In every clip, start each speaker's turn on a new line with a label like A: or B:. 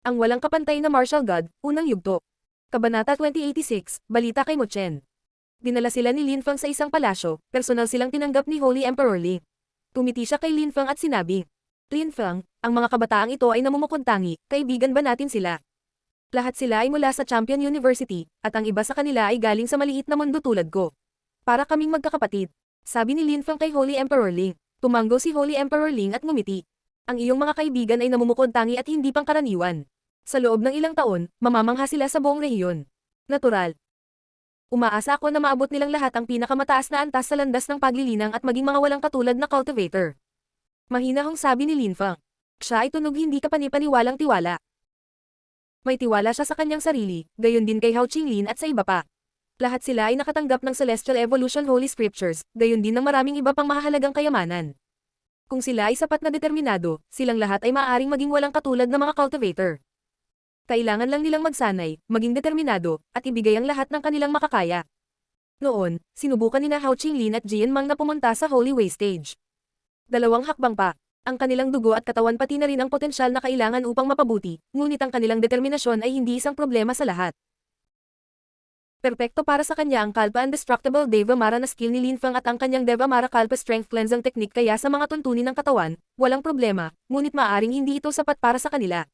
A: Ang walang kapantay na martial god, unang yugto. Kabanata 2086, Balita kay Mo Chen. Dinala sila ni Lin Feng sa isang palasyo, personal silang tinanggap ni Holy Emperor Ling. Tumiti siya kay Lin Feng at sinabi, Lin Feng, ang mga kabataang ito ay namumukuntangi, kaibigan ba natin sila? Lahat sila ay mula sa Champion University, at ang iba sa kanila ay galing sa maliit na mundo tulad ko. Para kaming magkakapatid. Sabi ni Lin Feng kay Holy Emperor Ling. Tumanggo si Holy Emperor Ling at ngumiti. Ang iyong mga kaibigan ay namumukuntangi at hindi pangkaraniwan. Sa loob ng ilang taon, mamamangha sila sa buong rehiyon. Natural. Umaasa ako na maabot nilang lahat ang pinakamataas na antas sa landas ng paglilinang at maging mga walang katulad na cultivator. Mahinahong sabi ni Lin Feng. Siya ay tunog hindi kapanipaniwalang tiwala. May tiwala siya sa kanyang sarili, gayon din kay Hao Qinglin at sa iba pa. Lahat sila ay nakatanggap ng Celestial Evolution Holy Scriptures, gayon din ng maraming iba pang mahahalagang kayamanan. Kung sila ay sapat na determinado, silang lahat ay maaaring maging walang katulad na mga cultivator. Kailangan lang nilang magsanay, maging determinado, at ibigay ang lahat ng kanilang makakaya. Noon, sinubukan nina Hao Qinglin at Jian Mang na pumunta sa Holy Way Stage. Dalawang hakbang pa. Ang kanilang dugo at katawan pati na rin ang potensyal na kailangan upang mapabuti, ngunit ang kanilang determinasyon ay hindi isang problema sa lahat. Perpekto para sa kanya ang Kalpa Indestructible Deva Mara na skill ni Lin Feng at ang kanyang Deva Mara Kalpa Strength Cleansing Technique kaya sa mga tuntunin ng katawan, walang problema, ngunit maaaring hindi ito sapat para sa kanila.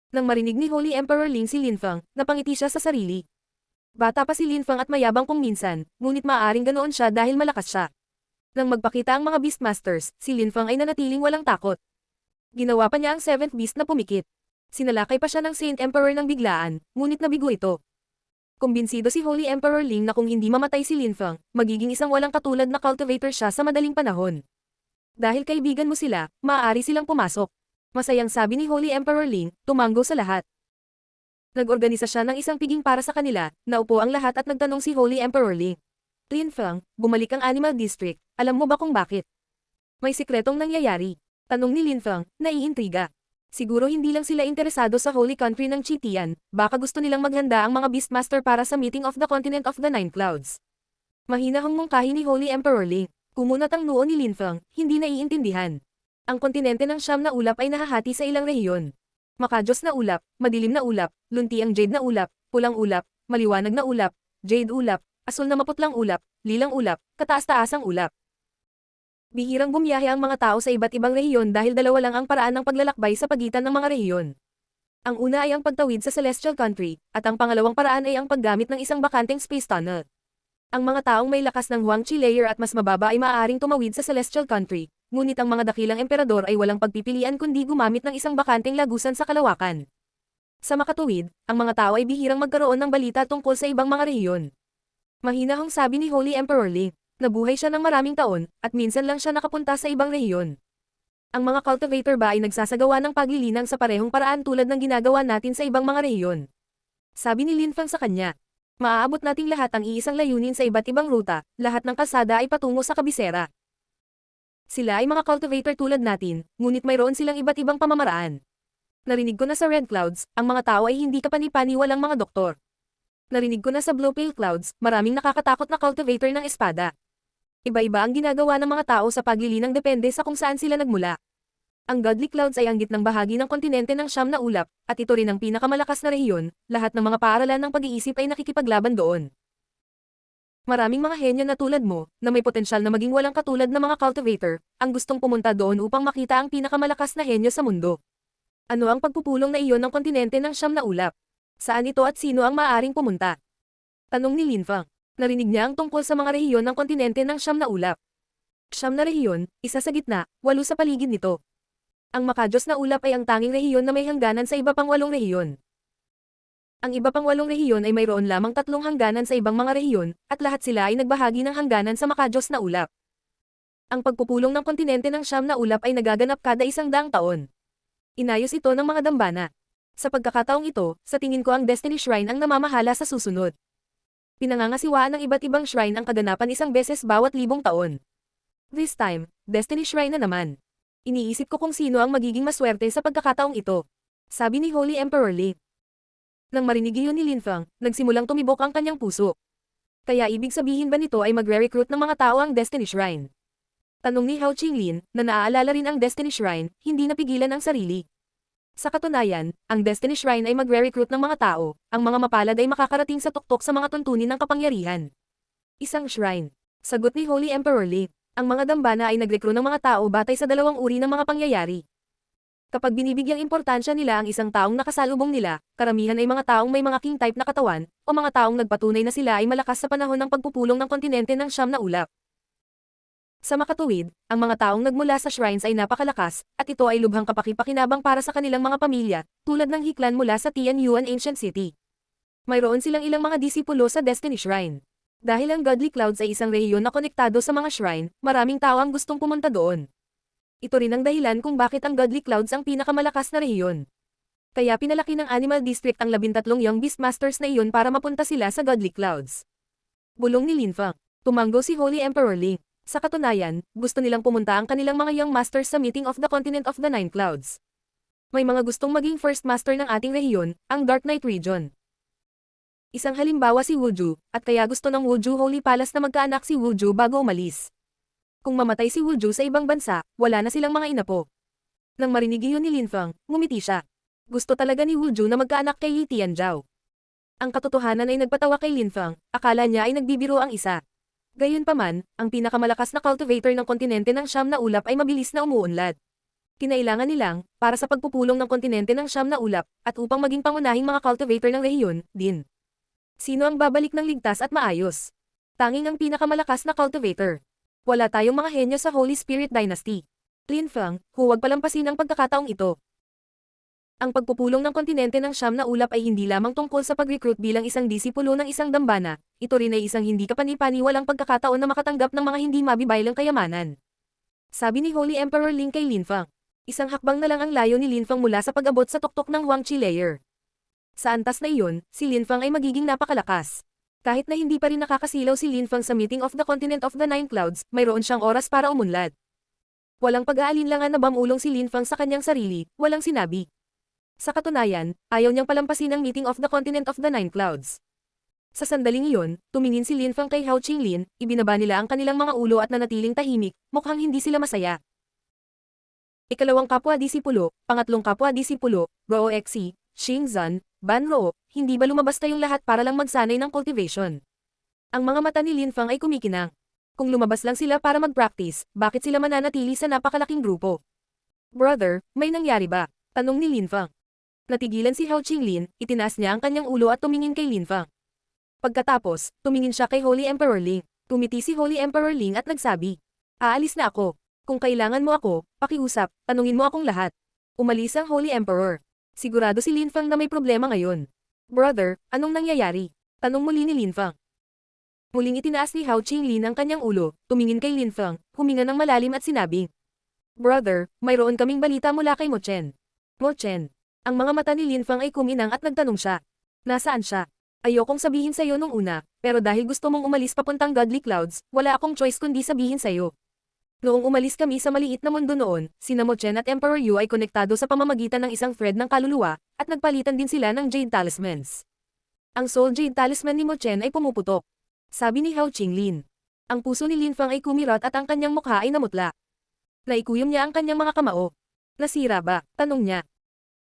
A: Nang marinig ni Holy Emperor Ling si Lin Feng, napangiti siya sa sarili. Bata pa si Lin Feng at mayabang kung minsan, ngunit maaaring ganoon siya dahil malakas siya. Nang magpakita ang mga Beastmasters, si Lin Feng ay nanatiling walang takot. Ginawa pa niya ang 7th Beast na pumikit. Sinalakay pa siya ng Saint Emperor ng biglaan, ngunit nabigo ito. Kumbinsido si Holy Emperor Ling na kung hindi mamatay si Lin Feng, magiging isang walang katulad na cultivator siya sa madaling panahon. Dahil kaibigan mo sila, maaari silang pumasok. Masayang sabi ni Holy Emperor Ling, tumanggo sa lahat. Nag-organisa siya ng isang piging para sa kanila, naupo ang lahat at nagtanong si Holy Emperor Ling. Lin Feng, bumalik ang Animal District, alam mo ba kung bakit? May sikretong nangyayari. Tanong ni Lin Feng, naiintriga. Siguro hindi lang sila interesado sa Holy Country ng Chitian, baka gusto nilang maghanda ang mga Beastmaster para sa Meeting of the Continent of the Nine Clouds. Mahinahong mungkahi ni Holy Emperor Ling. Kumunat ang noo ni Lin Feng, hindi naiintindihan. Ang kontinente ng Siyam na ulap ay nahahati sa ilang rehiyon. Makajos na ulap, madilim na ulap, lunti ang jade na ulap, pulang ulap, maliwanag na ulap, jade ulap, asul na maputlang ulap, lilang ulap, kataas-taasang ulap. Bihirang bumiyahe ang mga tao sa iba't ibang rehiyon dahil dalawa lang ang paraan ng paglalakbay sa pagitan ng mga rehiyon. Ang una ay ang pagtawid sa Celestial Country, at ang pangalawang paraan ay ang paggamit ng isang bakanteng space tunnel. Ang mga taong may lakas ng Huangqi layer at mas mababa ay maaaring tumawid sa Celestial Country, ngunit ang mga dakilang emperador ay walang pagpipilian kundi gumamit ng isang bakanteng lagusan sa kalawakan. Sa makatuwid, ang mga tao ay bihirang magkaroon ng balita tungkol sa ibang mga rehiyon. Mahinahong sabi ni Holy Emperor Ling, nabuhay siya ng maraming taon, at minsan lang siya nakapunta sa ibang rehiyon. Ang mga cultivator ba ay nagsasagawa ng paglilinang sa parehong paraan tulad ng ginagawa natin sa ibang mga rehiyon? Sabi ni Lin Feng sa kanya. Maaabot nating lahat ang iisang layunin sa iba't ibang ruta, lahat ng kalsada ay patungo sa kabisera. Sila ay mga cultivator tulad natin, ngunit mayroon silang iba't ibang pamamaraan. Narinig ko na sa Red Clouds, ang mga tao ay hindi kapanipaniwalang mga doktor. Narinig ko na sa Blue Pale Clouds, maraming nakakatakot na cultivator ng espada. Iba-iba ang ginagawa ng mga tao sa paglilinang depende sa kung saan sila nagmula. Ang Godly Clouds ay ang gitnang bahagi ng kontinente ng Siyam na ulap, at ito rin ang pinakamalakas na rehiyon, lahat ng mga paaralan ng pag-iisip ay nakikipaglaban doon. Maraming mga henyo na tulad mo, na may potensyal na maging walang katulad na mga cultivator, ang gustong pumunta doon upang makita ang pinakamalakas na henyo sa mundo. Ano ang pagpupulong na iyon ng kontinente ng Siyam na ulap? Saan ito at sino ang maaaring pumunta? Tanong ni Lin Feng. Narinig niya ang tungkol sa mga rehiyon ng kontinente ng Siyam na ulap. Siyam na rehiyon, isa sa gitna, 8 sa paligid nito. Ang Makajos na ulap ay ang tanging rehiyon na may hangganan sa iba pang 8 rehiyon. Ang iba pang 8 rehiyon ay mayroon lamang 3 hangganan sa ibang mga rehiyon, at lahat sila ay nagbahagi ng hangganan sa Makajos na ulap. Ang pagpupulong ng kontinente ng Siyam na ulap ay nagaganap kada 100 taon. Inayos ito ng mga dambana. Sa pagkakataong ito, sa tingin ko ang Destiny Shrine ang namamahala sa susunod. Pinangangasiwaan ng iba't ibang shrine ang kaganapan 1 beses bawat 1000 taon. This time, Destiny Shrine na naman. Iniisip ko kung sino ang magiging maswerte sa pagkakataong ito. Sabi ni Holy Emperor Ling. Nang marinig iyon ni Lin Feng, nagsimulang tumibok ang kanyang puso. Kaya ibig sabihin ba nito ay magre-recruit ng mga tao ang Destiny Shrine? Tanong ni Hao Qinglin, na naaalala rin ang Destiny Shrine, hindi napigilan ang sarili. Sa katunayan, ang Destiny Shrine ay magre-recruit ng mga tao, ang mga mapalad ay makakarating sa tuktok sa mga tuntunin ng kapangyarihan. Isang shrine. Sagot ni Holy Emperor Ling. Ang mga dambana ay nagrekruit ng mga tao batay sa dalawang uri ng mga pangyayari. Kapag binibigyang importansya nila ang isang taong nakasalubong nila, karamihan ay mga taong may mga king type na katawan, o mga taong nagpatunay na sila ay malakas sa panahon ng pagpupulong ng kontinente ng Siyam na Ulap. Sa makatuwid, ang mga taong nagmula sa shrines ay napakalakas, at ito ay lubhang kapaki-pakinabang para sa kanilang mga pamilya, tulad ng Hiklan mula sa Tianyuan Ancient City. Mayroon silang ilang mga disipulo sa Destiny Shrine. Dahil ang Godly Clouds ay isang rehiyon na konektado sa mga shrine, maraming tao ang gustong pumunta doon. Ito rin ang dahilan kung bakit ang Godly Clouds ang pinakamalakas na rehiyon. Kaya pinalaki ng Animal District ang 13 Young Beastmasters na iyon para mapunta sila sa Godly Clouds. Bulong ni Lin Feng. Tumanggo si Holy Emperor Ling. Sa katunayan, gusto nilang pumunta ang kanilang mga Young Masters sa Meeting of the Continent of the Nine Clouds. May mga gustong maging First Master ng ating rehiyon, ang Dark Knight Region. Isang halimbawa si Wuju, at kaya gusto ng Wuju Holy Palace na magkaanak si Wuju bago umalis. Kung mamatay si Wuju sa ibang bansa, wala na silang mga inapo. Nang marinig iyon ni Lin Feng, ngumiti siya. Gusto talaga ni Wuju na magkaanak kay Yi Tianzhao. Ang katotohanan ay nagpatawa kay Lin Feng, akala niya ay nagbibiro ang isa. Gayunpaman, ang pinakamalakas na cultivator ng kontinente ng Siyam na Ulap ay mabilis na umuunlad. Kinailangan nilang, para sa pagpupulong ng kontinente ng Siyam na Ulap, at upang maging pangunahing mga cultivator ng rehiyon, din. Sino ang babalik ng ligtas at maayos? Tanging ang pinakamalakas na cultivator. Wala tayong mga henyo sa Holy Spirit Dynasty. Lin Feng, huwag palampasin ang pagkakataong ito. Ang pagpupulong ng kontinente ng Siyam na Ulap ay hindi lamang tungkol sa pag-recruit bilang isang disipulo ng isang dambana, ito rin ay isang hindi kapani-paniwalang pagkakataon na makatanggap ng mga hindi mabibaylang kayamanan. Sabi ni Holy Emperor Ling kay Lin Feng. Isang hakbang na lang ang layo ni Lin Feng mula sa pag-abot sa tuktok ng Huangqi Layer. Sa antas na iyon, si Lin Feng ay magiging napakalakas. Kahit na hindi pa rin nakakasilaw si Lin Feng sa Meeting of the Continent of the Nine Clouds, mayroon siyang oras para umunlad. Walang pag-aalinlangan na bamulong si Lin Feng sa kanyang sarili, walang sinabi. Sa katunayan, ayaw niyang palampasin ang Meeting of the Continent of the Nine Clouds. Sa sandaling iyon, tumingin si Lin Feng kay Hao Qinglin, ibinaba nila ang kanilang mga ulo at nanatiling tahimik, mukhang hindi sila masaya. Ikalawang kapwa-disipulo, pangatlong kapwa-disipulo, Roo Xi, Xing Zan, Ban Roo, hindi ba lumabas tayong lahat para lang magsanay ng cultivation? Ang mga mata ni Lin Feng ay kumikinang. Kung lumabas lang sila para mag-practice, bakit sila mananatili sa napakalaking grupo? Brother, may nangyari ba? Tanong ni Lin Feng. Natigilan si Hao Qinglin, itinaas niya ang kanyang ulo at tumingin kay Lin Feng. Pagkatapos, tumingin siya kay Holy Emperor Ling. Tumiti si Holy Emperor Ling at nagsabi, "Aalis na ako. Kung kailangan mo ako, pakiusap, tanungin mo akong lahat." Umalis ang Holy Emperor. Sigurado si Lin Feng na may problema ngayon. Brother, anong nangyayari? Tanong muli ni Lin Feng. Muling itinaas ni Hao Qinglin ang kanyang ulo, tumingin kay Lin Feng, huminga ng malalim at sinabing, "Brother, mayroon kaming balita mula kay Mo Chen." Mo Chen. Ang mga mata ni Lin Feng ay kuminang at nagtanong siya. Nasaan siya? Ayokong sabihin sa'yo nung una, pero dahil gusto mong umalis papuntang Godly Clouds, wala akong choice kundi sabihin sa'yo. Noong umalis kami sa maliit na mundo noon, sina Mo Chen at Emperor Yu ay konektado sa pamamagitan ng isang thread ng kaluluwa, at nagpalitan din sila ng Jade Talismans. Ang Soul Jade Talisman ni Mo Chen ay pumuputok. Sabi ni Hao Qinglin. Ang puso ni Lin Feng ay kumirat at ang kanyang mukha ay namutla. Naikuyom niya ang kanyang mga kamao. Nasira ba? Tanong niya.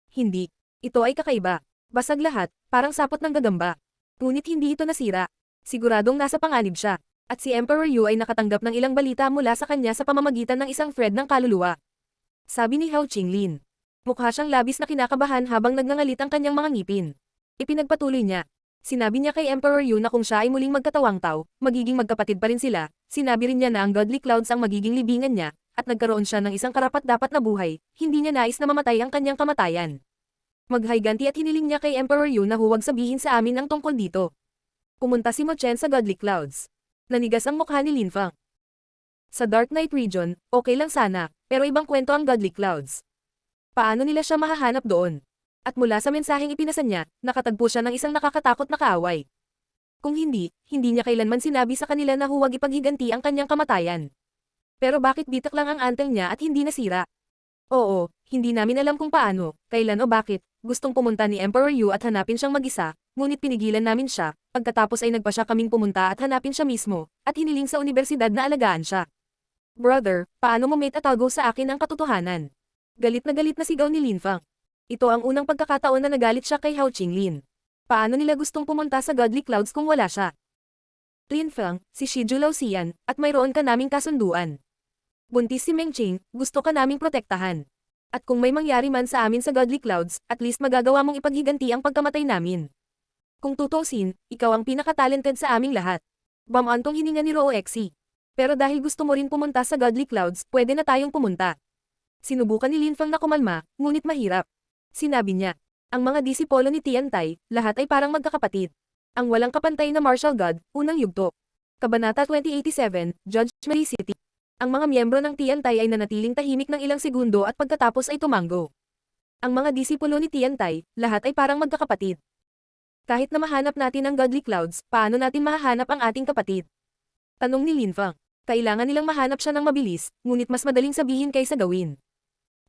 A: Hindi. Ito ay kakaiba. Basag lahat, parang sapot ng gagamba. Ngunit hindi ito nasira. Siguradong nasa panganib siya. At si Emperor Yu ay nakatanggap ng ilang balita mula sa kanya sa pamamagitan ng isang thread ng kaluluwa. Sabi ni Hao Qinglin. Mukha siyang labis na kinakabahan habang nagngangalit ang kanyang mga ngipin. Ipinagpatuloy niya. Sinabi niya kay Emperor Yu na kung siya ay muling magkatawang tao, magiging magkapatid pa rin sila. Sinabi rin niya na ang Godly Clouds ang magiging libingan niya, at nagkaroon siya ng isang karapat-dapat na buhay, hindi niya nais na mamatay ang kanyang kamatayan. Maghayganti at hiniling niya kay Emperor Yu na huwag sabihin sa amin ang tungkol dito. Pumunta si Mo Chen sa Godly Clouds. Nanigas ang mukha ni Lin Feng. Sa Dark Knight Region, okay lang sana, pero ibang kwento ang Godly Clouds. Paano nila siya mahahanap doon? At mula sa mensaheng ipinasa niya, nakatagpo siya ng isang nakakatakot na kaaway. Kung hindi, hindi niya kailanman sinabi sa kanila na huwag ipaghiganti ang kanyang kamatayan. Pero bakit bitak lang ang antel niya at hindi nasira? Oo, hindi namin alam kung paano, kailan o bakit, gustong pumunta ni Emperor Yu at hanapin siyang mag-isa, ngunit pinigilan namin siya, pagkatapos ay nagpa siya kaming pumunta at hanapin siya mismo, at hiniling sa universidad na alagaan siya. Brother, paano mo maitatawgo sa akin ang katotohanan? Galit na sigaw ni Lin Feng. Ito ang unang pagkakataon na nagalit siya kay Hao Qinglin. Paano nila gustong pumunta sa Godly Clouds kung wala siya? Lin Feng, si Shiju Lauxian, at mayroon ka naming kasunduan. Buntis si Meng Qing, gusto ka naming protektahan. At kung may mangyari man sa amin sa Godly Clouds, at least magagawa mong ipaghiganti ang pagkamatay namin. Kung tutusin, ikaw ang pinaka-talented sa aming lahat. Bamantong hininga ni Rooexi. Pero dahil gusto mo rin pumunta sa Godly Clouds, pwede na tayong pumunta. Sinubukan ni Lin Feng na kumalma, ngunit mahirap. Sinabi niya, ang mga disipolo ni Tiantai, lahat ay parang magkakapatid. Ang walang kapantay na martial god, unang yugto. Kabanata 2087, Judge Mary City. Ang mga miyembro ng Tiantai ay nanatiling tahimik ng ilang segundo at pagkatapos ay tumango. Ang mga disipulo ni Tiantai, lahat ay parang magkakapatid. Kahit na mahanap natin ang Godly Clouds, paano natin mahahanap ang ating kapatid? Tanong ni Lin Feng. Kailangan nilang mahanap siya ng mabilis, ngunit mas madaling sabihin kaysa gawin.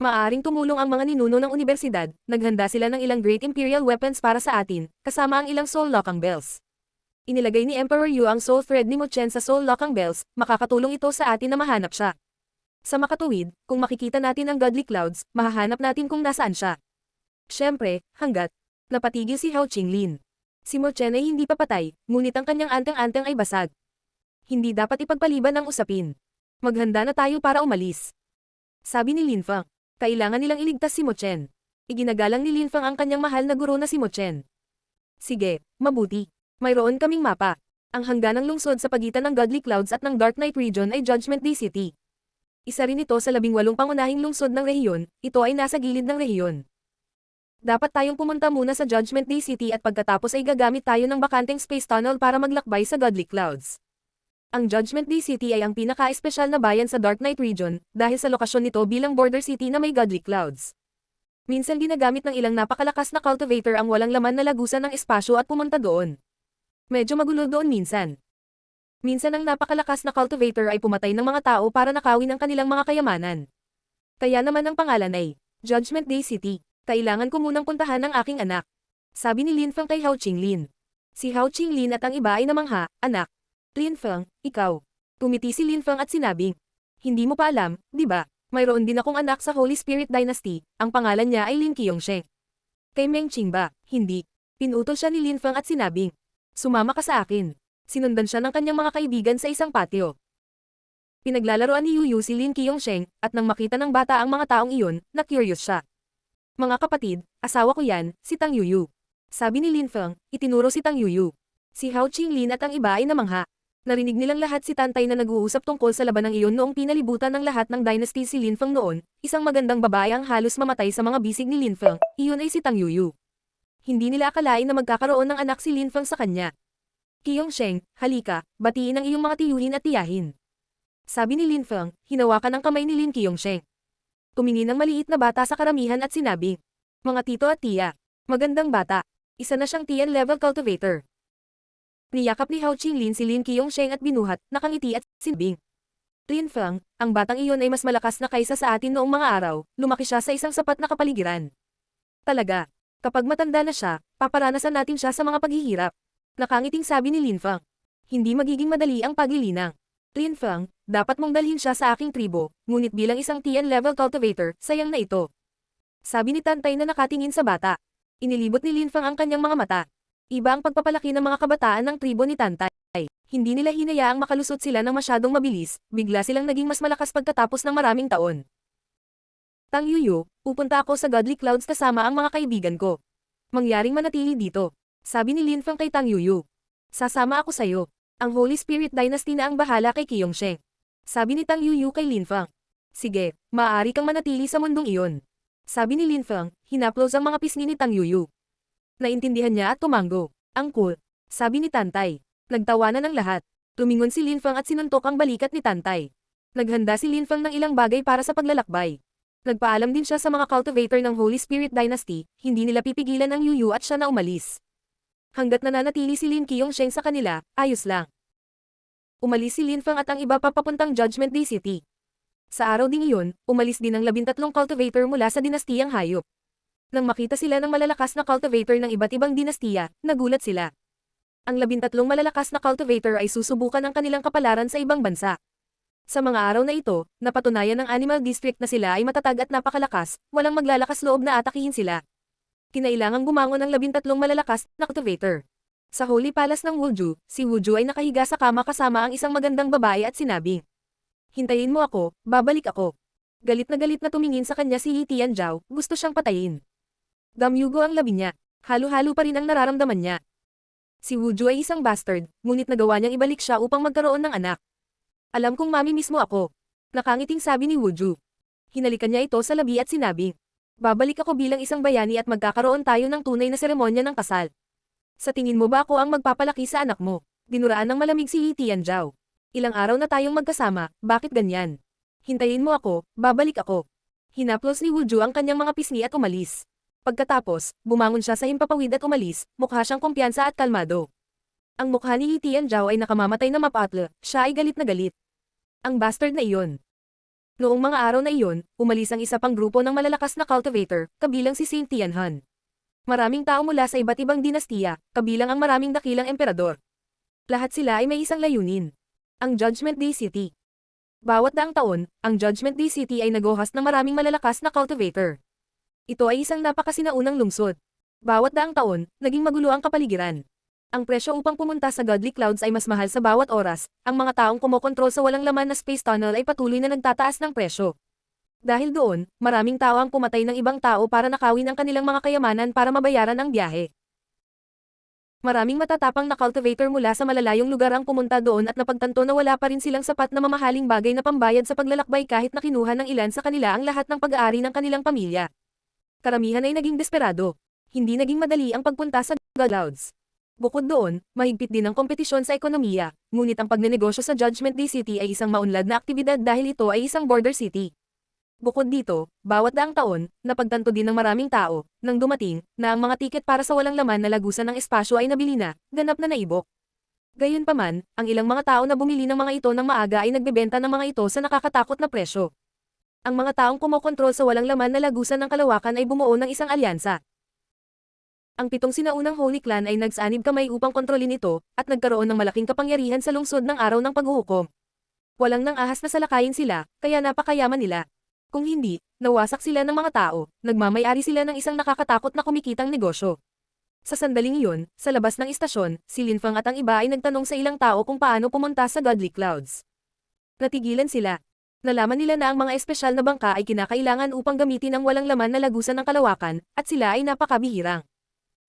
A: Maaring tumulong ang mga ninuno ng unibersidad, naghanda sila ng ilang Great Imperial Weapons para sa atin, kasama ang ilang Soul Locking Bells. Inilagay ni Emperor Yu ang Soul Thread ni Mo Chen sa Soul Locking Bells, makakatulong ito sa atin na mahanap siya. Sa makatuwid, kung makikita natin ang Godly Clouds, mahahanap natin kung nasaan siya. Siyempre, hanggat napatigil si Hao Qinglin. Si Mo Chen ay hindi papatay, ngunit ang kanyang anteng-anteng ay basag. Hindi dapat ipagpaliban ang usapin. Maghanda na tayo para umalis. Sabi ni Lin Feng. Kailangan nilang iligtas si Mo Chen. Iginagalang ni Lin Feng ang kanyang mahal na guro na si Mo Chen. Sige, mabuti. Mayroon kaming mapa. Ang hangganang lungsod sa pagitan ng Godly Clouds at ng Dark Knight Region ay Judgment Day City. Isa rin ito sa 18 pangunahing lungsod ng rehiyon, ito ay nasa gilid ng rehiyon. Dapat tayong pumunta muna sa Judgment Day City at pagkatapos ay gagamit tayo ng bakanteng space tunnel para maglakbay sa Godly Clouds. Ang Judgment Day City ay ang pinaka-espesyal na bayan sa Dark Knight Region, dahil sa lokasyon nito bilang border city na may Godly Clouds. Minsan ginagamit ng ilang napakalakas na cultivator ang walang laman na lagusan ng espasyo at pumunta doon. Medyo magulo doon minsan. Minsan ang napakalakas na cultivator ay pumatay ng mga tao para nakawin ang kanilang mga kayamanan. Kaya naman ang pangalan ay Judgment Day City. Kailangan ko munang puntahan ang aking anak. Sabi ni Lin Feng kay Hao Qinglin. Si Hao Qinglin at ang iba ay namangha, anak. Lin Feng, ikaw. Tumiti si Lin Feng at sinabing, hindi mo pa alam, di ba? Mayroon din akong anak sa Holy Spirit Dynasty, ang pangalan niya ay Lin Qiongsheng. Kay Meng Qing ba? Hindi. Pinutol siya ni Lin Feng at sinabing, sumama ka sa akin. Sinundan siya ng kanyang mga kaibigan sa isang patio. Pinaglalaroan ni Yu si Lin Qiongsheng, at nang makita ng bata ang mga taong iyon, na-curious siya. Mga kapatid, asawa ko yan, si Tang Yuyu. Sabi ni Lin Feng, itinuro si Tang Yuyu. Si Hao Qinglin at ang iba ay namangha. Narinig nilang lahat si Tantay na nag-uusap tungkol sa labanang iyon noong pinalibutan ng lahat ng dynasty si Lin Feng noon, isang magandang babae ang halos mamatay sa mga bisig ni Lin Feng, iyon ay si Tang Yuyu. Hindi nila akalain na magkakaroon ng anak si Lin Feng sa kanya. Qiongsheng, halika, batiin ang iyong mga tiyuhin at tiyahin. Sabi ni Lin Feng, hinawakan ang kamay ni Lin Qiongsheng. Tumingin ang maliit na bata sa karamihan at sinabi, mga tito at tiya, magandang bata, isa na siyang Tian level cultivator. Niyakap ni Hao Qinglin si Lin Qiongsheng at binuhat, nakangiti at sinbing. Lin Feng, ang batang iyon ay mas malakas na kaysa sa atin noong mga araw, lumaki siya sa isang sapat na kapaligiran. Talaga, kapag matanda na siya, paparanasan natin siya sa mga paghihirap. Nakangiting sabi ni Lin Feng. Hindi magiging madali ang paglilinang. Lin Feng, dapat mong dalhin siya sa aking tribo, ngunit bilang isang Tian level cultivator, sayang na ito. Sabi ni Tantay na nakatingin sa bata. Inilibot ni Lin Feng ang kanyang mga mata. Iba ang pagpapalaki ng mga kabataan ng tribo ni Tantay. Hindi nila hinayaang makalusot sila ng masyadong mabilis, bigla silang naging mas malakas pagkatapos ng maraming taon. Tang Yuyu, pupunta ako sa Godly Clouds kasama ang mga kaibigan ko. Mangyaring manatili dito. Sabi ni Lin Feng kay Tang Yuyu. Sasama ako sayo. Ang Holy Spirit Dynasty na ang bahala kay Qiongsheng. Sabi ni Tang Yuyu kay Lin Feng. Sige, maaari kang manatili sa mundong iyon. Sabi ni Lin Feng, hinaplos ang mga pisngi ni Tang Yuyu. Naintindihan niya at tumango. Ang cool. Sabi ni Tantay. Nagtawanan ng lahat. Tumingon si Lin Feng at sinuntok ang balikat ni Tantay. Naghanda si Lin Feng ng ilang bagay para sa paglalakbay. Nagpaalam din siya sa mga cultivator ng Holy Spirit Dynasty, hindi nila pipigilan ang Yuyu at siya na umalis. Hanggat nananatili si Lin Qiongsheng sa kanila, ayos lang. Umalis si Lin Feng at ang iba papapuntang Judgment Day City. Sa araw ding iyon, umalis din ang 13 cultivator mula sa dinastiyang hayop. Nang makita sila ng malalakas na cultivator ng iba't ibang dinastiya, nagulat sila. Ang 13 malalakas na cultivator ay susubukan ang kanilang kapalaran sa ibang bansa. Sa mga araw na ito, napatunayan ng Animal District na sila ay matatag at napakalakas, walang maglalakas loob na atakihin sila. Kinailangang bumangon ang 13 malalakas na cultivator. Sa Holy Palace ng Wulju, si Wulju ay nakahiga sa kama kasama ang isang magandang babae at sinabing, "Hintayin mo ako, babalik ako." Galit na tumingin sa kanya si Yi Tianzhao, gusto siyang patayin. Damyugo ang labi niya. Halo-halo pa rin ang nararamdaman niya. Si Wulju ay isang bastard, ngunit nagawa niyang ibalik siya upang magkaroon ng anak. Alam kong mami mismo ako. Nakangiting sabi ni Wulju. Hinalikan niya ito sa labi at sinabi, "Babalik ako bilang isang bayani at magkakaroon tayo ng tunay na seremonya ng kasal." Sa tingin mo ba ako ang magpapalaki sa anak mo? Dinuraan ng malamig si Yi Tianzhao. Ilang araw na tayong magkasama, bakit ganyan? Hintayin mo ako, babalik ako. Hinaplos ni Wulju ang kanyang mga pisngi at umalis. Pagkatapos, bumangon siya sa himpapawid at umalis, mukha siyang kumpiyansa at kalmado. Ang mukha ni Yi Tianzhao ay nakamamatay na mapatla, siya ay galit na galit. Ang bastard na iyon. Noong mga araw na iyon, umalis ang isa pang grupo ng malalakas na cultivator, kabilang si Saint Tianhan. Maraming tao mula sa iba't ibang dinastiya, kabilang ang maraming dakilang emperador. Lahat sila ay may isang layunin. Ang Judgment Day City. Bawat daang taon, ang Judgment Day City ay nag-host ng maraming malalakas na cultivator. Ito ay isang napakasinaunang lungsod. Bawat daang taon, naging magulo ang kapaligiran. Ang presyo upang pumunta sa Godly Clouds ay mas mahal sa bawat oras, ang mga taong kumokontrol sa walang laman na space tunnel ay patuloy na nagtataas ng presyo. Dahil doon, maraming tao ang pumatay ng ibang tao para nakawin ang kanilang mga kayamanan para mabayaran ang biyahe. Maraming matatapang na cultivator mula sa malalayong lugar ang pumunta doon at napagtanto na wala pa rin silang sapat na mamahaling bagay na pambayad sa paglalakbay kahit na kinuha ng ilan sa kanila ang lahat ng pag-aari ng kanilang pamilya. Karamihan ay naging desperado. Hindi naging madali ang pagpunta sa Godclouds. Bukod doon, mahigpit din ang kompetisyon sa ekonomiya, ngunit ang pagnenegosyo sa Judgment Day City ay isang maunlad na aktibidad dahil ito ay isang border city. Bukod dito, bawat daang taon, napagtanto din ng maraming tao, nang dumating, na ang mga tiket para sa walang laman na lagusan ng espasyo ay nabili na, ganap na naibok. Gayunpaman, ang ilang mga tao na bumili ng mga ito ng maaga ay nagbebenta ng mga ito sa nakakatakot na presyo. Ang mga taong kumokontrol sa walang laman na lagusan ng kalawakan ay bumuo ng isang alyansa. Ang 7 sinaunang Holy Clan ay nagsanib kamay upang kontrolin ito, at nagkaroon ng malaking kapangyarihan sa lungsod ng araw ng paghuhukom. Walang nang ahas na salakayin sila, kaya napakayaman nila. Kung hindi, nawasak sila ng mga tao, nagmamay-ari sila ng isang nakakatakot na kumikitang negosyo. Sa sandaling iyon, sa labas ng istasyon, si Lin Fang at ang iba ay nagtanong sa ilang tao kung paano pumunta sa Godly Clouds. Natigilan sila. Nalaman nila na ang mga espesyal na bangka ay kinakailangan upang gamitin ang walang laman na lagusan ng kalawakan, at sila ay napakabihirang.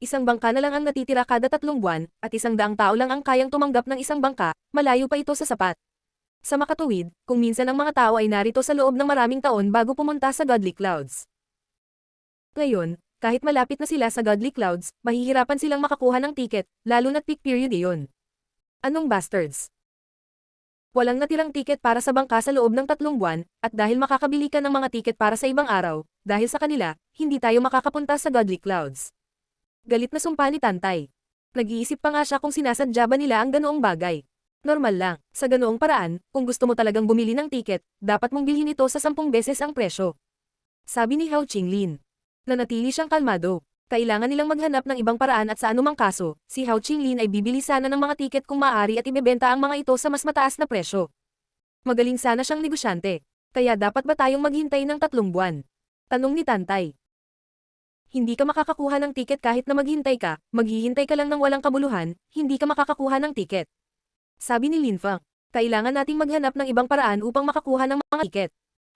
A: Isang bangka na lang ang natitira kada 3 buwan, at 100 tao lang ang kayang tumanggap ng isang bangka, malayo pa ito sa sapat. Sa makatuwid, kung minsan ang mga tao ay narito sa loob ng maraming taon bago pumunta sa Godly Clouds. Ngayon, kahit malapit na sila sa Godly Clouds, mahihirapan silang makakuha ng tiket, lalo na't peak period iyon. Anong bastards? Walang natirang tiket para sa bangka sa loob ng 3 buwan, at dahil makakabili ka ng mga tiket para sa ibang araw, dahil sa kanila, hindi tayo makakapunta sa Godly Clouds. Galit na sumpa ni Tantay. Nag-iisip pa nga siya kung sinasadya ba nila ang ganoong bagay. Normal lang, sa ganoong paraan, kung gusto mo talagang bumili ng tiket, dapat mong bilhin ito sa 10 beses ang presyo. Sabi ni Hao Qinglin. Nanatili siyang kalmado. Kailangan nilang maghanap ng ibang paraan at sa anumang kaso, si Hao Qinglin ay bibili sana ng mga tiket kung maaari at ibebenta ang mga ito sa mas mataas na presyo. Magaling sana siyang negosyante. Kaya dapat ba tayong maghintay ng 3 buwan? Tanong ni Tantay. Hindi ka makakakuha ng tiket kahit na maghintay ka, maghihintay ka lang ng walang kabuluhan, hindi ka makakakuha ng tiket. Sabi ni Lin Fang, kailangan nating maghanap ng ibang paraan upang makakuha ng mga tiket.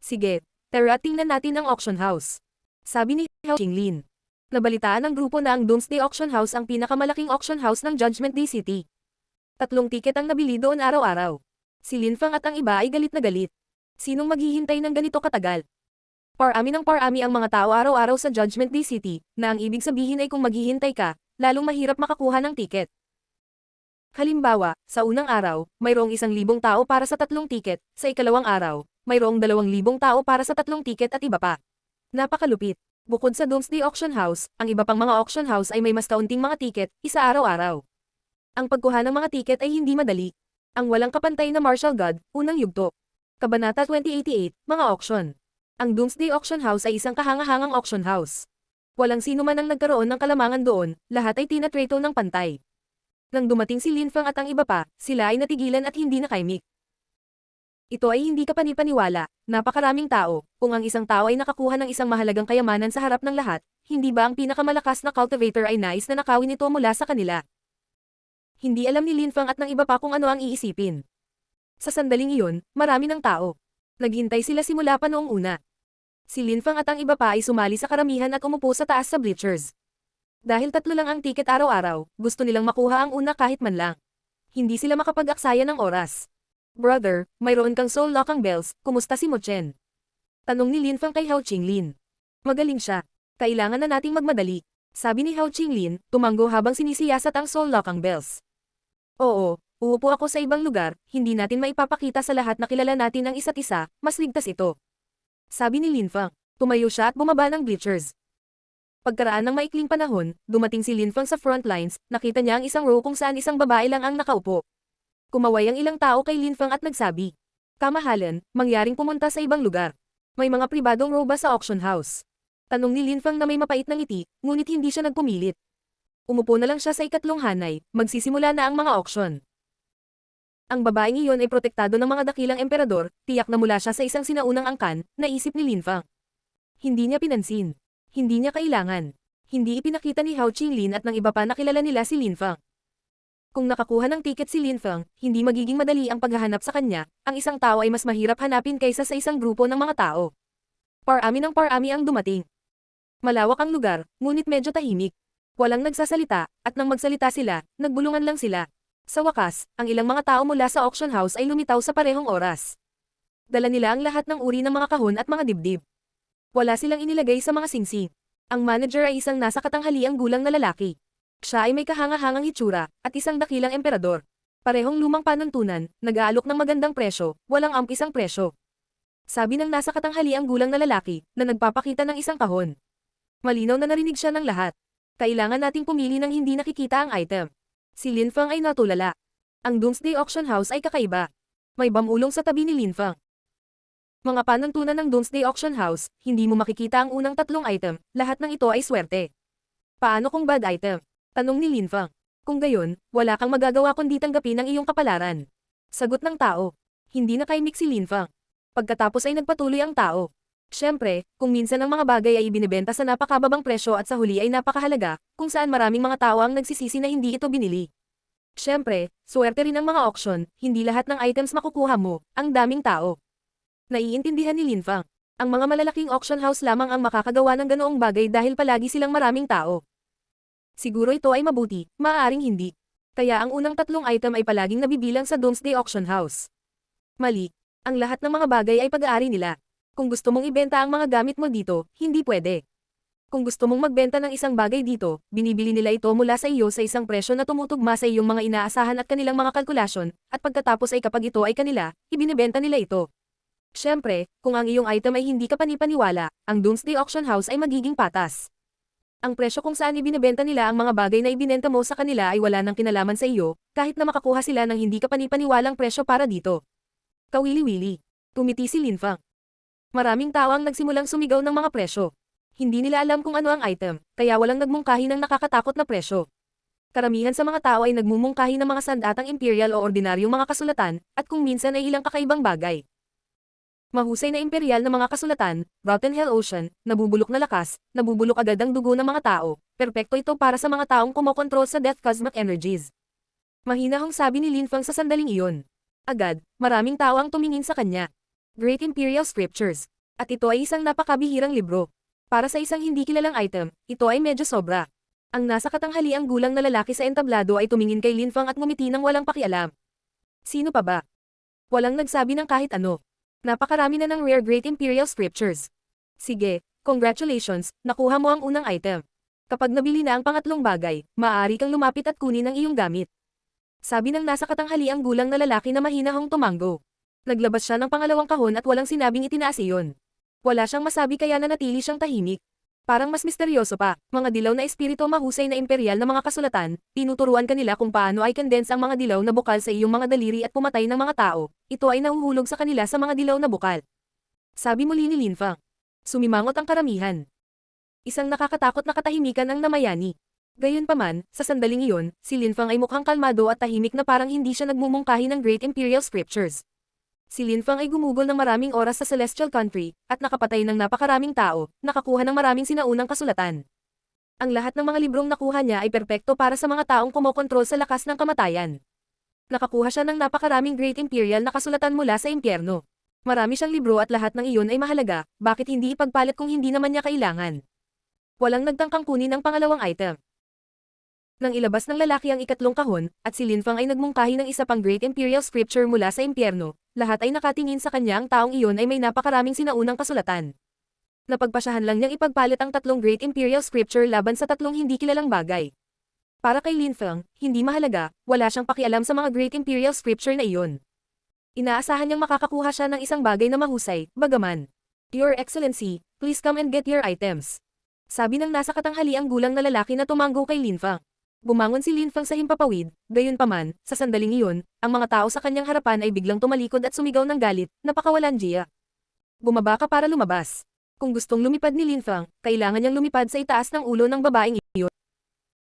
A: Sige, tara tingnan natin ang auction house. Sabi ni Hao Qinglin. Nabalitaan ng grupo na ang Doomsday Auction House ang pinakamalaking auction house ng Judgment Day City. 3 tiket ang nabili doon araw-araw. Si Lin Fang at ang iba ay galit na galit. Sinong maghihintay ng ganito katagal? Parami ng parami ang mga tao araw-araw sa Judgment Day City, na ang ibig sabihin ay kung maghihintay ka, lalong mahirap makakuha ng tiket. Halimbawa, sa unang araw, mayroong 1,000 tao para sa 3 tiket, sa ikalawang araw, mayroong 2,000 tao para sa 3 tiket at iba pa. Napakalupit. Bukod sa Doomsday Auction House, ang iba pang mga auction house ay may mas kaunting mga tiket, isa araw-araw. Ang pagkuha ng mga tiket ay hindi madali. Ang walang kapantay na martial god, unang yugto. Kabanata 2088, mga auction. Ang Doomsday Auction House ay isang kahangahangang auction house. Walang sino man ang nagkaroon ng kalamangan doon, lahat ay tinatrato ng pantay. Nang dumating si Lin Fang at ang iba pa, sila ay natigilan at hindi nakaimik. Ito ay hindi kapanipaniwala, napakaraming tao, kung ang isang tao ay nakakuha ng isang mahalagang kayamanan sa harap ng lahat, hindi ba ang pinakamalakas na cultivator ay nais na nakawin ito mula sa kanila? Hindi alam ni Linfang at ng iba pa kung ano ang iisipin. Sa sandaling iyon, marami ng tao. Naghintay sila simula pa noong una. Si Linfang at ang iba pa ay sumali sa karamihan at umupo sa taas sa bleachers. Dahil 3 lang ang tiket araw-araw, gusto nilang makuha ang una kahit man lang. Hindi sila makapag-aksaya ng oras. Brother, mayroon kang soul lockang bells, kumusta si Mo Chen? Tanong ni Linfang kay Hao Qinglin. Magaling siya. Kailangan na nating magmadali. Sabi ni Hao Qinglin, tumango habang sinisiyasat ang soul lockang bells. Oo, uupo ako sa ibang lugar, hindi natin maipapakita sa lahat na kilala natin ang isa't isa, mas ligtas ito. Sabi ni Linfang. Tumayo siya at bumaba ng bleachers. Pagkaraan ng maikling panahon, dumating si Linfang sa front lines, nakita niya ang isang row kung saan isang babae lang ang nakaupo. Kumaway ang ilang tao kay Linfang at nagsabi. Kamahalan, mangyaring pumunta sa ibang lugar. May mga pribadong row ba sa auction house? Tanong ni Linfang na may mapait na ngiti, ngunit hindi siya nagpumilit. Umupo na lang siya sa ikatlong hanay, magsisimula na ang mga auction. Ang babaeng iyon ay protektado ng mga dakilang emperador, tiyak na mula siya sa isang sinaunang angkan, naisip ni Linfang. Hindi niya pinansin. Hindi niya kailangan. Hindi ipinakita ni Hao Qinglin at ng iba pa na kilala nila si Linfang. Kung nakakuha ng tiket si Linfang, hindi magiging madali ang paghahanap sa kanya, ang isang tao ay mas mahirap hanapin kaysa sa isang grupo ng mga tao. Parami ng parami ang dumating. Malawak ang lugar, ngunit medyo tahimik. Walang nagsasalita, at nang magsalita sila, nagbulungan lang sila. Sa wakas, ang ilang mga tao mula sa auction house ay lumitaw sa parehong oras. Dala nila ang lahat ng uri ng mga kahon at mga dibdib. Wala silang inilagay sa mga singsing. Ang manager ay isang nasa katanghaliang gulang na lalaki. Siya ay may kahanga-hangang hitsura, at isang dakilang emperador. Parehong lumang panuntunan, nag-aalok ng magandang presyo, walang ampisang presyo. Sabi ng nasa katanghaliang gulang na lalaki, na nagpapakita ng isang kahon. Malinaw na narinig siya ng lahat. Kailangan nating pumili ng hindi nakikita ang item. Si Linfang ay natulala. Ang Doomsday Auction House ay kakaiba. May bamulong sa tabi ni Linfang. Mga panuntunan ng Doomsday Auction House, hindi mo makikita ang unang 3 item, lahat ng ito ay swerte. Paano kung bad item? Tanong ni Linfang. Kung gayon, wala kang magagawa kundi tanggapin ang iyong kapalaran. Sagot ng tao. Hindi nakaimik si Linfang. Pagkatapos ay nagpatuloy ang tao. Siyempre, kung minsan ang mga bagay ay ibinebenta sa napakababang presyo at sa huli ay napakahalaga, kung saan maraming mga tao ang nagsisisi na hindi ito binili. Siyempre, swerte rin ang mga auction, hindi lahat ng items makukuha mo, ang daming tao. Naiintindihan ni Linfang. Ang mga malalaking auction house lamang ang makakagawa ng ganoong bagay dahil palagi silang maraming tao. Siguro ito ay mabuti, maaaring hindi. Kaya ang unang 3 item ay palaging nabibilang sa Doomsday Auction House. Mali. Ang lahat ng mga bagay ay pag-aari nila. Kung gusto mong ibenta ang mga gamit mo dito, hindi pwede. Kung gusto mong magbenta ng isang bagay dito, binibili nila ito mula sa iyo sa isang presyo na tumutugma sa iyong mga inaasahan at kanilang mga kalkulasyon, at pagkatapos ay kapag ito ay kanila, ibinebenta nila ito. Siyempre, kung ang iyong item ay hindi kapanipaniwala, ang Doomsday Auction House ay magiging patas. Ang presyo kung saan ibinebenta nila ang mga bagay na ibinenta mo sa kanila ay wala nang kinalaman sa iyo, kahit na makakuha sila ng hindi kapanipaniwalang presyo para dito. Kawili-wili. Tumiti si Linfang. Maraming tao ang nagsimulang sumigaw ng mga presyo. Hindi nila alam kung ano ang item, kaya walang nagmungkahi ng nakakatakot na presyo. Karamihan sa mga tao ay nagmumungkahi ng mga sandatang imperial o ordinaryong mga kasulatan, at kung minsan ay ilang kakaibang bagay. Mahusay na imperial na mga kasulatan, Rotten Hell Ocean, nabubulok na lakas, nabubulok agad ang dugo ng mga tao, perpekto ito para sa mga taong kumokontrol sa Death Cosmic Energies. Mahinahong sabi ni Linfang sa sandaling iyon. Agad, maraming tao ang tumingin sa kanya. Great Imperial Scriptures. At ito ay isang napakabihirang libro. Para sa isang hindi kilalang item, ito ay medyo sobra. Ang nasa katanghaliang gulang na lalaki sa entablado ay tumingin kay Linfang at ngumiti ng walang pakialam. Sino pa ba? Walang nagsabi ng kahit ano. Napakarami na ng rare Great Imperial Scriptures. Sige, congratulations, nakuha mo ang unang item. Kapag nabili na ang pangatlong bagay, maaari kang lumapit at kunin ang iyong gamit. Sabi ng nasa katanghaliang gulang na lalaki na mahinahong tumango. Naglabas siya ng pangalawang kahon at walang sinabing itinaas iyon. Wala siyang masabi kaya nanatili siyang tahimik. Parang mas misteryoso pa, mga dilaw na espiritu mahusay na imperial na mga kasulatan, tinuturuan kanila kung paano ay condense ang mga dilaw na bukal sa iyong mga daliri at pumatay ng mga tao, ito ay nahuhulog sa kanila sa mga dilaw na bukal. Sabi muli ni Linfang. Sumimangot ang karamihan. Isang nakakatakot na katahimikan ang namayani. Gayunpaman, sa sandaling iyon, si Linfang ay mukhang kalmado at tahimik na parang hindi siya nagmumungkahi ng Great Imperial Scriptures. Si Linfang ay gumugol ng maraming oras sa Celestial Country, at nakapatay ng napakaraming tao, nakakuha ng maraming sinaunang kasulatan. Ang lahat ng mga librong nakuha niya ay perpekto para sa mga taong kumokontrol sa lakas ng kamatayan. Nakakuha siya ng napakaraming Great Imperial na kasulatan mula sa impyerno. Marami siyang libro at lahat ng iyon ay mahalaga, bakit hindi ipagpalit kung hindi naman niya kailangan? Walang nagtangkang kunin ang pangalawang item. Nang ilabas ng lalaki ang ikatlong kahon, at si Linfang ay nagmungkahi ng isa pang Great Imperial Scripture mula sa impyerno, lahat ay nakatingin sa kanya ang taong iyon ay may napakaraming sinaunang kasulatan. Napagpasyahan lang niyang ipagpalit ang tatlong Great Imperial Scripture laban sa tatlong hindi kilalang bagay. Para kay Linfang, hindi mahalaga, wala siyang pakialam sa mga Great Imperial Scripture na iyon. Inaasahan niyang makakakuha siya ng isang bagay na mahusay, bagaman. Your Excellency, please come and get your items. Sabi ng nasa katanghaliang gulang na lalaki na tumanggo kay Linfang. Bumangon si Linfang sa himpapawid, gayunpaman, sa sandaling iyon, ang mga tao sa kanyang harapan ay biglang tumalikod at sumigaw ng galit, napakawalan Jia. Bumaba ka para lumabas. Kung gustong lumipad ni Linfang, kailangan niyang lumipad sa itaas ng ulo ng babaeng iyon.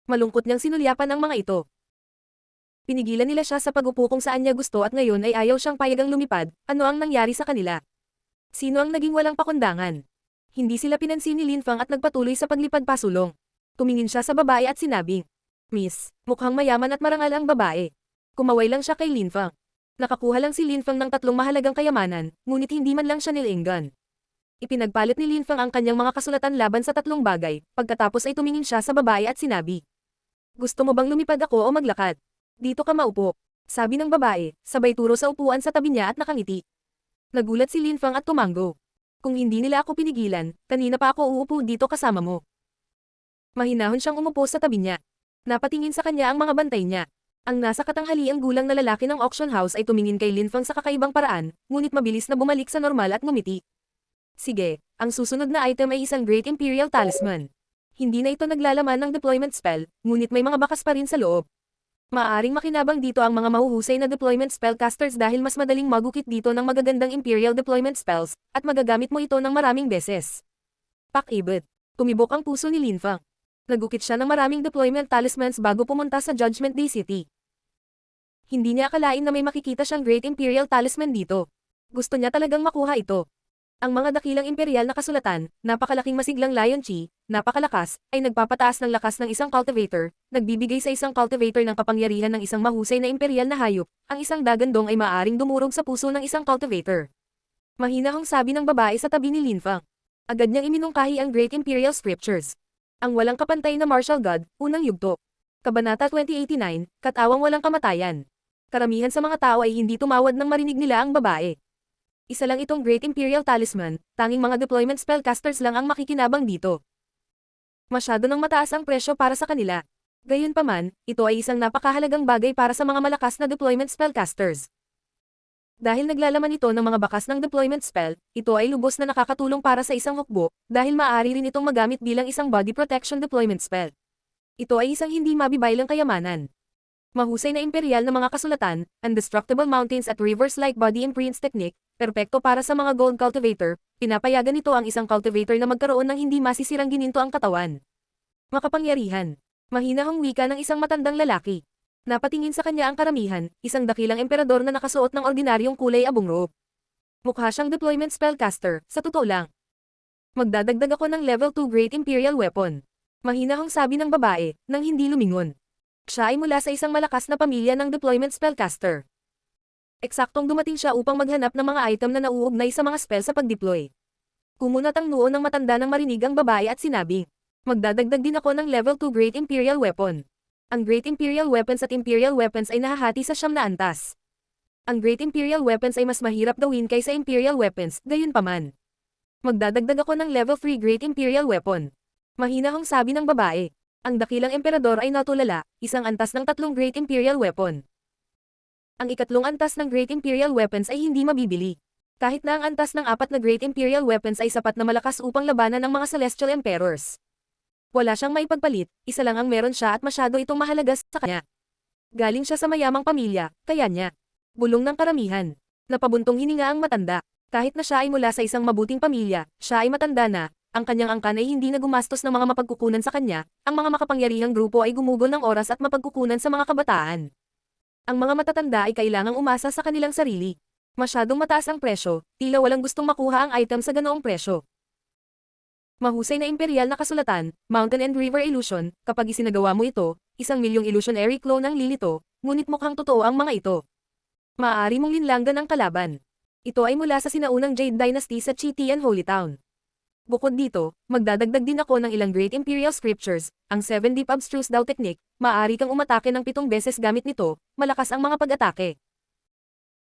A: Malungkot niyang sinulyapan ang mga ito. Pinigilan nila siya sa pag-upo kung saan niya gusto at ngayon ay ayaw siyang payagang lumipad, ano ang nangyari sa kanila? Sino ang naging walang pakundangan? Hindi sila pinansin ni Linfang at nagpatuloy sa paglipad pasulong. Tumingin siya sa babae at sinabing, Miss, mukhang mayaman at marangal ang babae. Kumaway lang siya kay Linfang. Nakakuha lang si Linfang ng tatlong mahalagang kayamanan, ngunit hindi man lang siya nilinggan. Ipinagpalit ni Linfang ang kanyang mga kasulatan laban sa tatlong bagay, pagkatapos ay tumingin siya sa babae at sinabi, Gusto mo bang lumipad ako o maglakad? Dito ka maupo. Sabi ng babae, sabay turo sa upuan sa tabi niya at nakangiti. Nagulat si Linfang at tumanggo. Kung hindi nila ako pinigilan, kanina pa ako uupo dito kasama mo. Mahinahon siyang umupo sa tabi niya. Napatingin sa kanya ang mga bantay niya. Ang nasa katanghaliang gulang na lalaki ng auction house ay tumingin kay Linfang sa kakaibang paraan, ngunit mabilis na bumalik sa normal at ngumiti. Sige, ang susunod na item ay isang Great Imperial Talisman. Hindi na ito naglalaman ng deployment spell, ngunit may mga bakas pa rin sa loob. Maaaring makinabang dito ang mga mahuhusay na deployment spellcasters dahil mas madaling magukit dito ng magagandang Imperial deployment spells, at magagamit mo ito ng maraming beses. Pakibet. Tumibok ang puso ni Linfang. Nagukit siya ng maraming deployment talismans bago pumunta sa Judgment Day City. Hindi niya akalain na may makikita siyang Great Imperial Talisman dito. Gusto niya talagang makuha ito. Ang mga dakilang imperial na kasulatan, napakalaking masiglang Lion Chi, napakalakas, ay nagpapataas ng lakas ng isang cultivator, nagbibigay sa isang cultivator ng kapangyarihan ng isang mahusay na imperial na hayop, ang isang dagandong ay maaaring dumurog sa puso ng isang cultivator. Mahinahong sabi ng babae sa tabi ni Linfang. Agad niyang iminungkahi ang Great Imperial Scriptures. Ang walang kapantay na martial god, unang yugto. Kabanata 2089, Katawang walang kamatayan. Karamihan sa mga tao ay hindi tumawad nang marinig nila ang babae. Isa lang itong Great Imperial Talisman, tanging mga deployment spellcasters lang ang makikinabang dito. Masyado nang mataas ang presyo para sa kanila. Gayunpaman, ito ay isang napakahalagang bagay para sa mga malakas na deployment spellcasters. Dahil naglalaman ito ng mga bakas ng deployment spell, ito ay lubos na nakakatulong para sa isang hukbo, dahil maaari rin itong magamit bilang isang body protection deployment spell. Ito ay isang hindi mabibaylang kayamanan. Mahusay na imperial na mga kasulatan, Indestructible Mountains at Rivers like Body Imprints Technique, perpekto para sa mga gold cultivator, pinapayagan nito ang isang cultivator na magkaroon ng hindi masisirang gininto ang katawan. Makapangyarihan. Mahinahong wika ng isang matandang lalaki. Napatingin sa kanya ang karamihan, isang dakilang emperador na nakasuot ng ordinaryong kulay abong robe. Mukha siyang deployment spellcaster, sa totoo lang. Magdadagdag ako ng level 2 Great Imperial Weapon. Mahinahong sabi ng babae, nang hindi lumingon. Siya ay mula sa isang malakas na pamilya ng deployment spellcaster. Eksaktong dumating siya upang maghanap ng mga item na nauugnay sa mga spell sa pag-deploy. Kumunat ang noo ng matanda nang marinig ang babae at sinabi, magdadagdag din ako ng level 2 Great Imperial Weapon. Ang Great Imperial Weapons at Imperial Weapons ay nahahati sa 9 na antas. Ang Great Imperial Weapons ay mas mahirap gawin kaysa Imperial Weapons, gayunpaman. Magdadagdag ako ng level 3 Great Imperial Weapon. Mahinahong sabi ng babae. Ang dakilang emperador ay natulala, isang antas ng 3 Great Imperial Weapon. Ang ikatlong antas ng Great Imperial Weapons ay hindi mabibili. Kahit na ang antas ng 4 na Great Imperial Weapons ay sapat na malakas upang labanan ng mga Celestial Emperors. Wala siyang maipagpalit, isa lang ang meron siya at masyado itong mahalaga sa kanya. Galing siya sa mayamang pamilya, kaya niya. Bulong ng karamihan. Napabuntong hininga ang matanda. Kahit na siya ay mula sa isang mabuting pamilya, siya ay matanda na, ang kanyang angkan ay hindi na gumastos ng mga mapagkukunan sa kanya, ang mga makapangyarihang grupo ay gumugol ng oras at mapagkukunan sa mga kabataan. Ang mga matatanda ay kailangang umasa sa kanilang sarili. Masyadong mataas ang presyo, tila walang gustong makuha ang item sa ganoong presyo. Mahusay na imperial na kasulatan, Mountain and River Illusion, kapag isinagawa mo ito, 1,000,000 illusionary clone ang lilito, ngunit mukhang totoo ang mga ito. Maaari mong linlanggan ang kalaban. Ito ay mula sa sinaunang Jade Dynasty sa Chitian Holy Town. Bukod dito, magdadagdag din ako ng ilang Great Imperial Scriptures, ang 7 Deep Abstruse Dao Technique, maaari kang umatake ng 7 beses gamit nito, malakas ang mga pag-atake.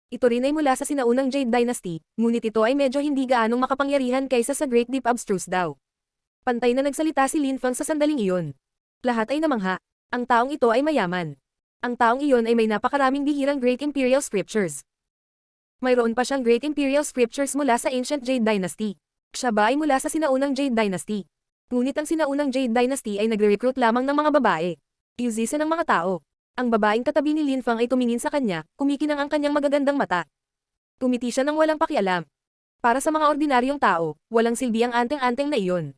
A: Ito rin ay mula sa sinaunang Jade Dynasty, ngunit ito ay medyo hindi gaanong makapangyarihan kaysa sa Great Deep Abstruse Dao. Pantay na nagsalita si Lin Feng sa sandaling iyon. Lahat ay namangha. Ang taong ito ay mayaman. Ang taong iyon ay may napakaraming bihirang Great Imperial Scriptures. Mayroon pa siyang Great Imperial Scriptures mula sa Ancient Jade Dynasty. Siya ba ay mula sa sinaunang Jade Dynasty? Ngunit ang sinaunang Jade Dynasty ay nagre-recruit lamang ng mga babae. Usisa ng mga tao. Ang babaeng katabi ni Lin Feng ay tumingin sa kanya, kumikinang ang kanyang magagandang mata. Tumiti siya ng walang pakialam. Para sa mga ordinaryong tao, walang silbi ang anteng-anteng na iyon.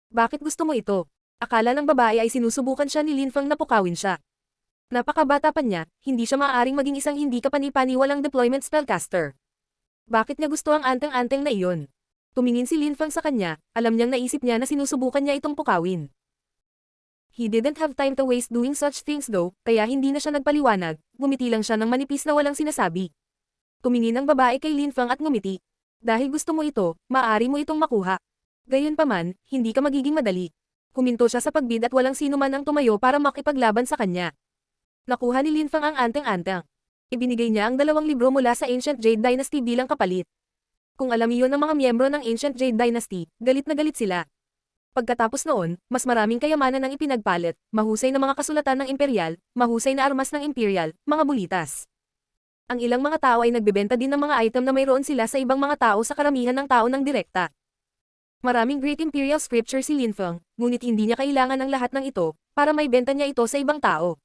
A: Bakit gusto mo ito? Akala ng babae ay sinusubukan siya ni Lin Feng na pukawin siya. Napakabata pa niya, hindi siya maaaring maging isang hindi kapani-paniwalang deployment spellcaster. Bakit niya gusto ang anteng-anteng na iyon? Tumingin si Lin Feng sa kanya, alam niyang naisip niya na sinusubukan niya itong pukawin. He didn't have time to waste doing such things though, kaya hindi na siya nagpaliwanag, ngumiti lang siya ng manipis na walang sinasabi. Tumingin ang babae kay Lin Feng at ngumiti. Dahil gusto mo ito, maaari mo itong makuha. Gayunpaman, hindi ka magiging madali. Huminto siya sa pagbid at walang sino man ang tumayo para makipaglaban sa kanya. Nakuha ni Lin Feng ang anteng-anteng. Ibinigay niya ang 2 libro mula sa Ancient Jade Dynasty bilang kapalit. Kung alam iyon ng mga miyembro ng Ancient Jade Dynasty, galit na galit sila. Pagkatapos noon, mas maraming kayamanan ang ipinagpalit, mahusay na mga kasulatan ng Imperial, mahusay na armas ng Imperial, mga bulitas. Ang ilang mga tao ay nagbebenta din ng mga item na mayroon sila sa ibang mga tao sa karamihan ng tao ng direkta. Maraming Great Imperial Scripture si Lin Feng, ngunit hindi niya kailangan ng lahat ng ito, para may benta niya ito sa ibang tao.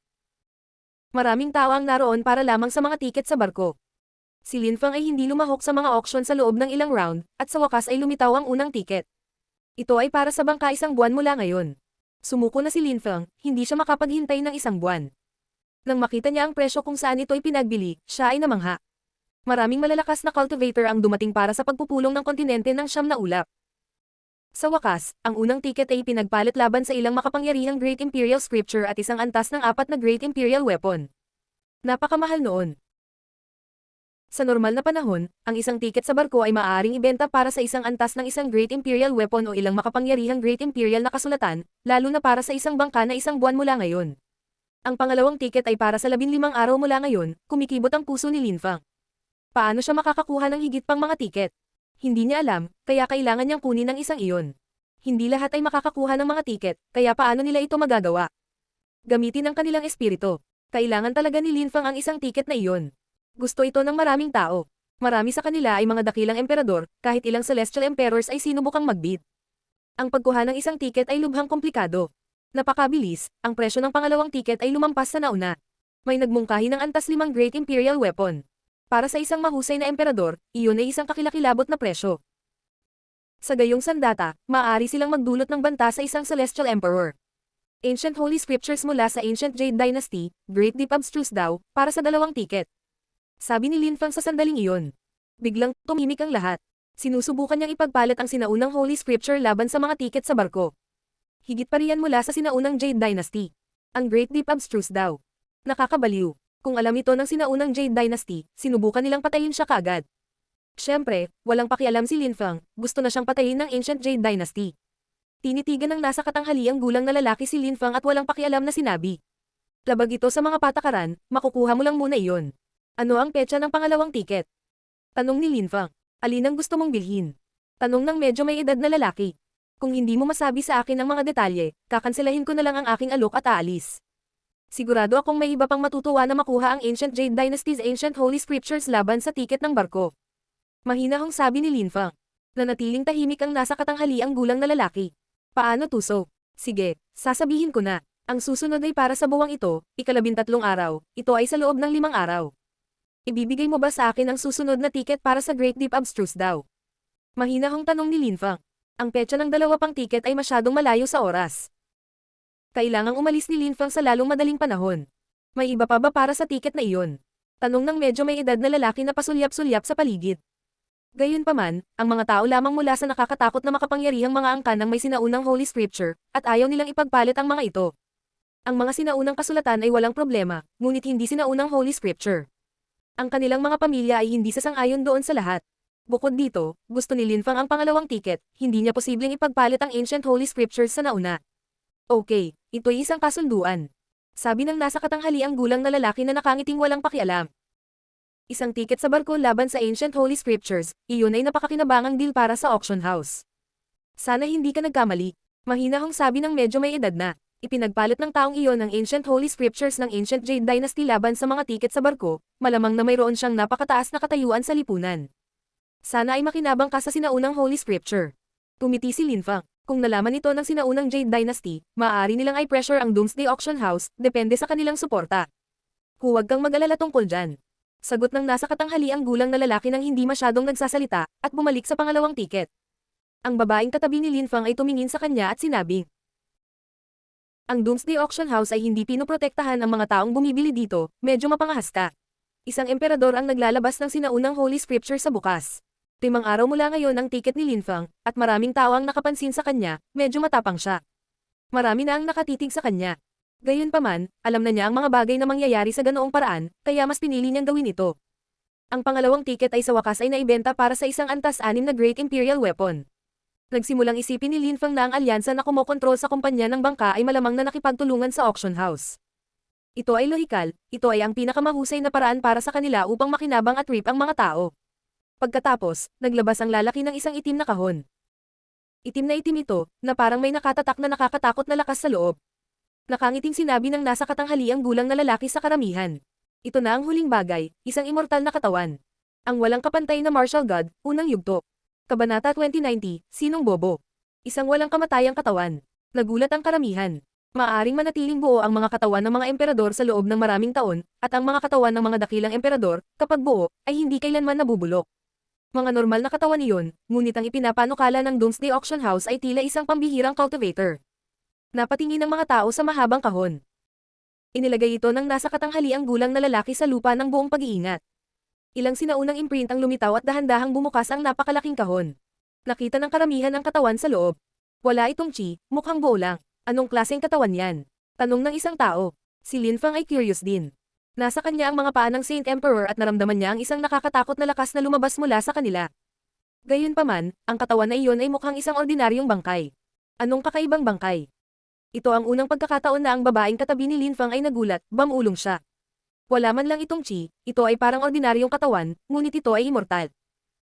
A: Maraming tao ang naroon para lamang sa mga tiket sa barko. Si Lin Feng ay hindi lumahok sa mga auction sa loob ng ilang round, at sa wakas ay lumitaw ang unang tiket. Ito ay para sa bangka 1 buwan mula ngayon. Sumuko na si Lin Feng, hindi siya makapaghintay ng 1 buwan. Nang makita niya ang presyo kung saan ito ipinagbili, siya ay namangha. Maraming malalakas na cultivator ang dumating para sa pagpupulong ng kontinente ng siyam na ulap. Sa wakas, ang unang tiket ay pinagpalit laban sa ilang makapangyarihang Great Imperial Scripture at isang antas ng 4 na Great Imperial Weapon. Napakamahal noon. Sa normal na panahon, ang isang tiket sa barko ay maaaring ibenta para sa isang antas ng isang Great Imperial Weapon o ilang makapangyarihang Great Imperial na kasulatan, lalo na para sa isang bangka na 1 buwan mula ngayon. Ang pangalawang tiket ay para sa 15 araw mula ngayon, kumikibot ang puso ni Lin Feng. Paano siya makakakuha ng higit pang mga tiket? Hindi niya alam, kaya kailangan niyang kunin ang isang iyon. Hindi lahat ay makakakuha ng mga tiket, kaya paano nila ito magagawa? Gamitin ang kanilang espiritu. Kailangan talaga ni Lin Feng ang isang tiket na iyon. Gusto ito ng maraming tao. Marami sa kanila ay mga dakilang emperador, kahit ilang celestial emperors ay sinubukang magbid. Ang pagkuha ng isang tiket ay lubhang komplikado. Napakabilis, ang presyo ng pangalawang tiket ay lumampas sa nauna. May nagmungkahi ng antas 5 Great Imperial Weapon. Para sa isang mahusay na emperador, iyon ay isang kakilakilabot na presyo. Sa gayong sandata, maaari silang magdulot ng banta sa isang celestial emperor. Ancient Holy Scriptures mula sa Ancient Jade Dynasty, Great Deep Abstruse Dao, para sa 2 tiket. Sabi ni Lin Feng sa sandaling iyon. Biglang tumimik ang lahat. Sinusubukan niyang ipagpalit ang sinaunang Holy Scripture laban sa mga tiket sa barko. Higit pa riyan mula sa sinaunang Jade Dynasty. Ang Great Deep Abstruse Dao. Nakakabaliw. Kung alam ito ng sinaunang Jade Dynasty, sinubukan nilang patayin siya kaagad. Siyempre, walang pakialam si Lin Feng, gusto na siyang patayin ng Ancient Jade Dynasty. Tinitigan ng nasa katanghaliang gulang na lalaki si Lin Feng at walang pakialam na sinabi. Labag ito sa mga patakaran, makukuha mo lang muna iyon. Ano ang petsa ng pangalawang tiket? Tanong ni Lin Feng. Alin ang gusto mong bilhin? Tanong ng medyo may edad na lalaki. Kung hindi mo masabi sa akin ang mga detalye, kakanselahin ko na lang ang aking alok at aalis. Sigurado akong may iba pang matutuwa na makuha ang Ancient Jade Dynasty's Ancient Holy Scriptures laban sa tiket ng barko. Mahinahong sabi ni Lin Feng. Nanatiling tahimik ang nasa katanghaliang gulang na lalaki. Paano tuso? Sige, sasabihin ko na. Ang susunod ay para sa buwang ito, 13 araw, ito ay sa loob ng 5 araw. Ibibigay mo ba sa akin ang susunod na tiket para sa Great Deep Abstruse Dao? Mahinahong tanong ni Lin Feng. Ang petsa ng 2 pang tiket ay masyadong malayo sa oras. Kailangang umalis ni Lin Feng sa lalong madaling panahon. May iba pa ba para sa tiket na iyon? Tanong ng medyo may edad na lalaki na pasulyap-sulyap sa paligid. Gayunpaman, ang mga tao lamang mula sa nakakatakot na makapangyarihang mga angkan ng may sinaunang Holy Scripture, at ayaw nilang ipagpalit ang mga ito. Ang mga sinaunang kasulatan ay walang problema, ngunit hindi sinaunang Holy Scripture. Ang kanilang mga pamilya ay hindi sasang-ayon doon sa lahat. Bukod dito, gusto ni Linfang ang pangalawang tiket, hindi niya posibleng ipagpalit ang Ancient Holy Scriptures sa nauna. Okay, ito'y isang kasunduan. Sabi ng nasa katanghaliang gulang na lalaki na nakangiting walang pakialam. Isang tiket sa barko laban sa Ancient Holy Scriptures, iyon ay napakakinabangang deal para sa auction house. Sana hindi ka nagkamali. Mahinahong sabi ng medyo may edad na. Ipinagpalit ng taong iyon ang Ancient Holy Scriptures ng Ancient Jade Dynasty laban sa mga tiket sa barko, malamang na mayroon siyang napakataas na katayuan sa lipunan. Sana ay makinabang ka sa sinaunang Holy Scripture. Tumiti si Linfang. Kung nalaman ito ng sinaunang Jade Dynasty, maaari nilang i-pressure ang Doomsday Auction House, depende sa kanilang suporta. Huwag kang mag-alala tungkol dyan. Sagot ng nasa katanghaliang gulang na lalaki nang hindi masyadong nagsasalita, at bumalik sa pangalawang tiket. Ang babaeng katabi ni Linfang ay tumingin sa kanya at sinabing, ang Doomsday Auction House ay hindi pinoprotektahan ang mga taong bumibili dito, medyo mapangahas ka. Isang emperador ang naglalabas ng sinaunang Holy Scripture sa bukas. 5 araw mula ngayon ang tiket ni Linfang, at maraming tao ang nakapansin sa kanya, medyo matapang siya. Marami na ang nakatitig sa kanya. Gayunpaman, alam na niya ang mga bagay na mangyayari sa ganoong paraan, kaya mas pinili niyang gawin ito. Ang pangalawang tiket ay sa wakas ay naibenta para sa isang antas-anim na Great Imperial Weapon. Nagsimulang isipin ni Linfang na ang alyansa na kumokontrol sa kumpanya ng bangka ay malamang na nakipagtulungan sa auction house. Ito ay lohikal, ito ay ang pinakamahusay na paraan para sa kanila upang makinabang at rip ang mga tao. Pagkatapos, naglabas ang lalaki ng isang itim na kahon. Itim na itim ito, na parang may nakatatak na nakakatakot na lakas sa loob. Nakangiting sinabi ng nasa katanghaliang gulang na lalaki sa karamihan. Ito na ang huling bagay, isang immortal na katawan. Ang walang kapantay na martial god, unang yugto. Kabanata 2090, Sinong Bobo? Isang walang kamatayang katawan. Nagulat ang karamihan. Maaring manatiling buo ang mga katawan ng mga emperador sa loob ng maraming taon, at ang mga katawan ng mga dakilang emperador, kapag buo, ay hindi kailanman nabubulok. Mga normal na katawan iyon, ngunit ang ipinapanukala ng Doomsday Auction House ay tila isang pambihirang cultivator. Napatingin ang mga tao sa mahabang kahon. Inilagay ito ng nasa katanghaliang gulang na lalaki sa lupa ng buong pag-iingat. Ilang sinaunang imprint ang lumitaw at dahan-dahang bumukas ang napakalaking kahon. Nakita ng karamihan ang katawan sa loob. Wala itong chi, mukhang buo lang. Anong klaseng katawan yan? Tanong ng isang tao. Si Linfang ay curious din. Nasa kanya ang mga paa ng Saint Emperor at naramdaman niya ang isang nakakatakot na lakas na lumabas mula sa kanila. Gayunpaman, ang katawan na iyon ay mukhang isang ordinaryong bangkay. Anong kakaibang bangkay? Ito ang unang pagkakataon na ang babaeng katabi ni Linfang ay nagulat, bamulong siya. Wala man lang itong chi, ito ay parang ordinaryong katawan, ngunit ito ay immortal.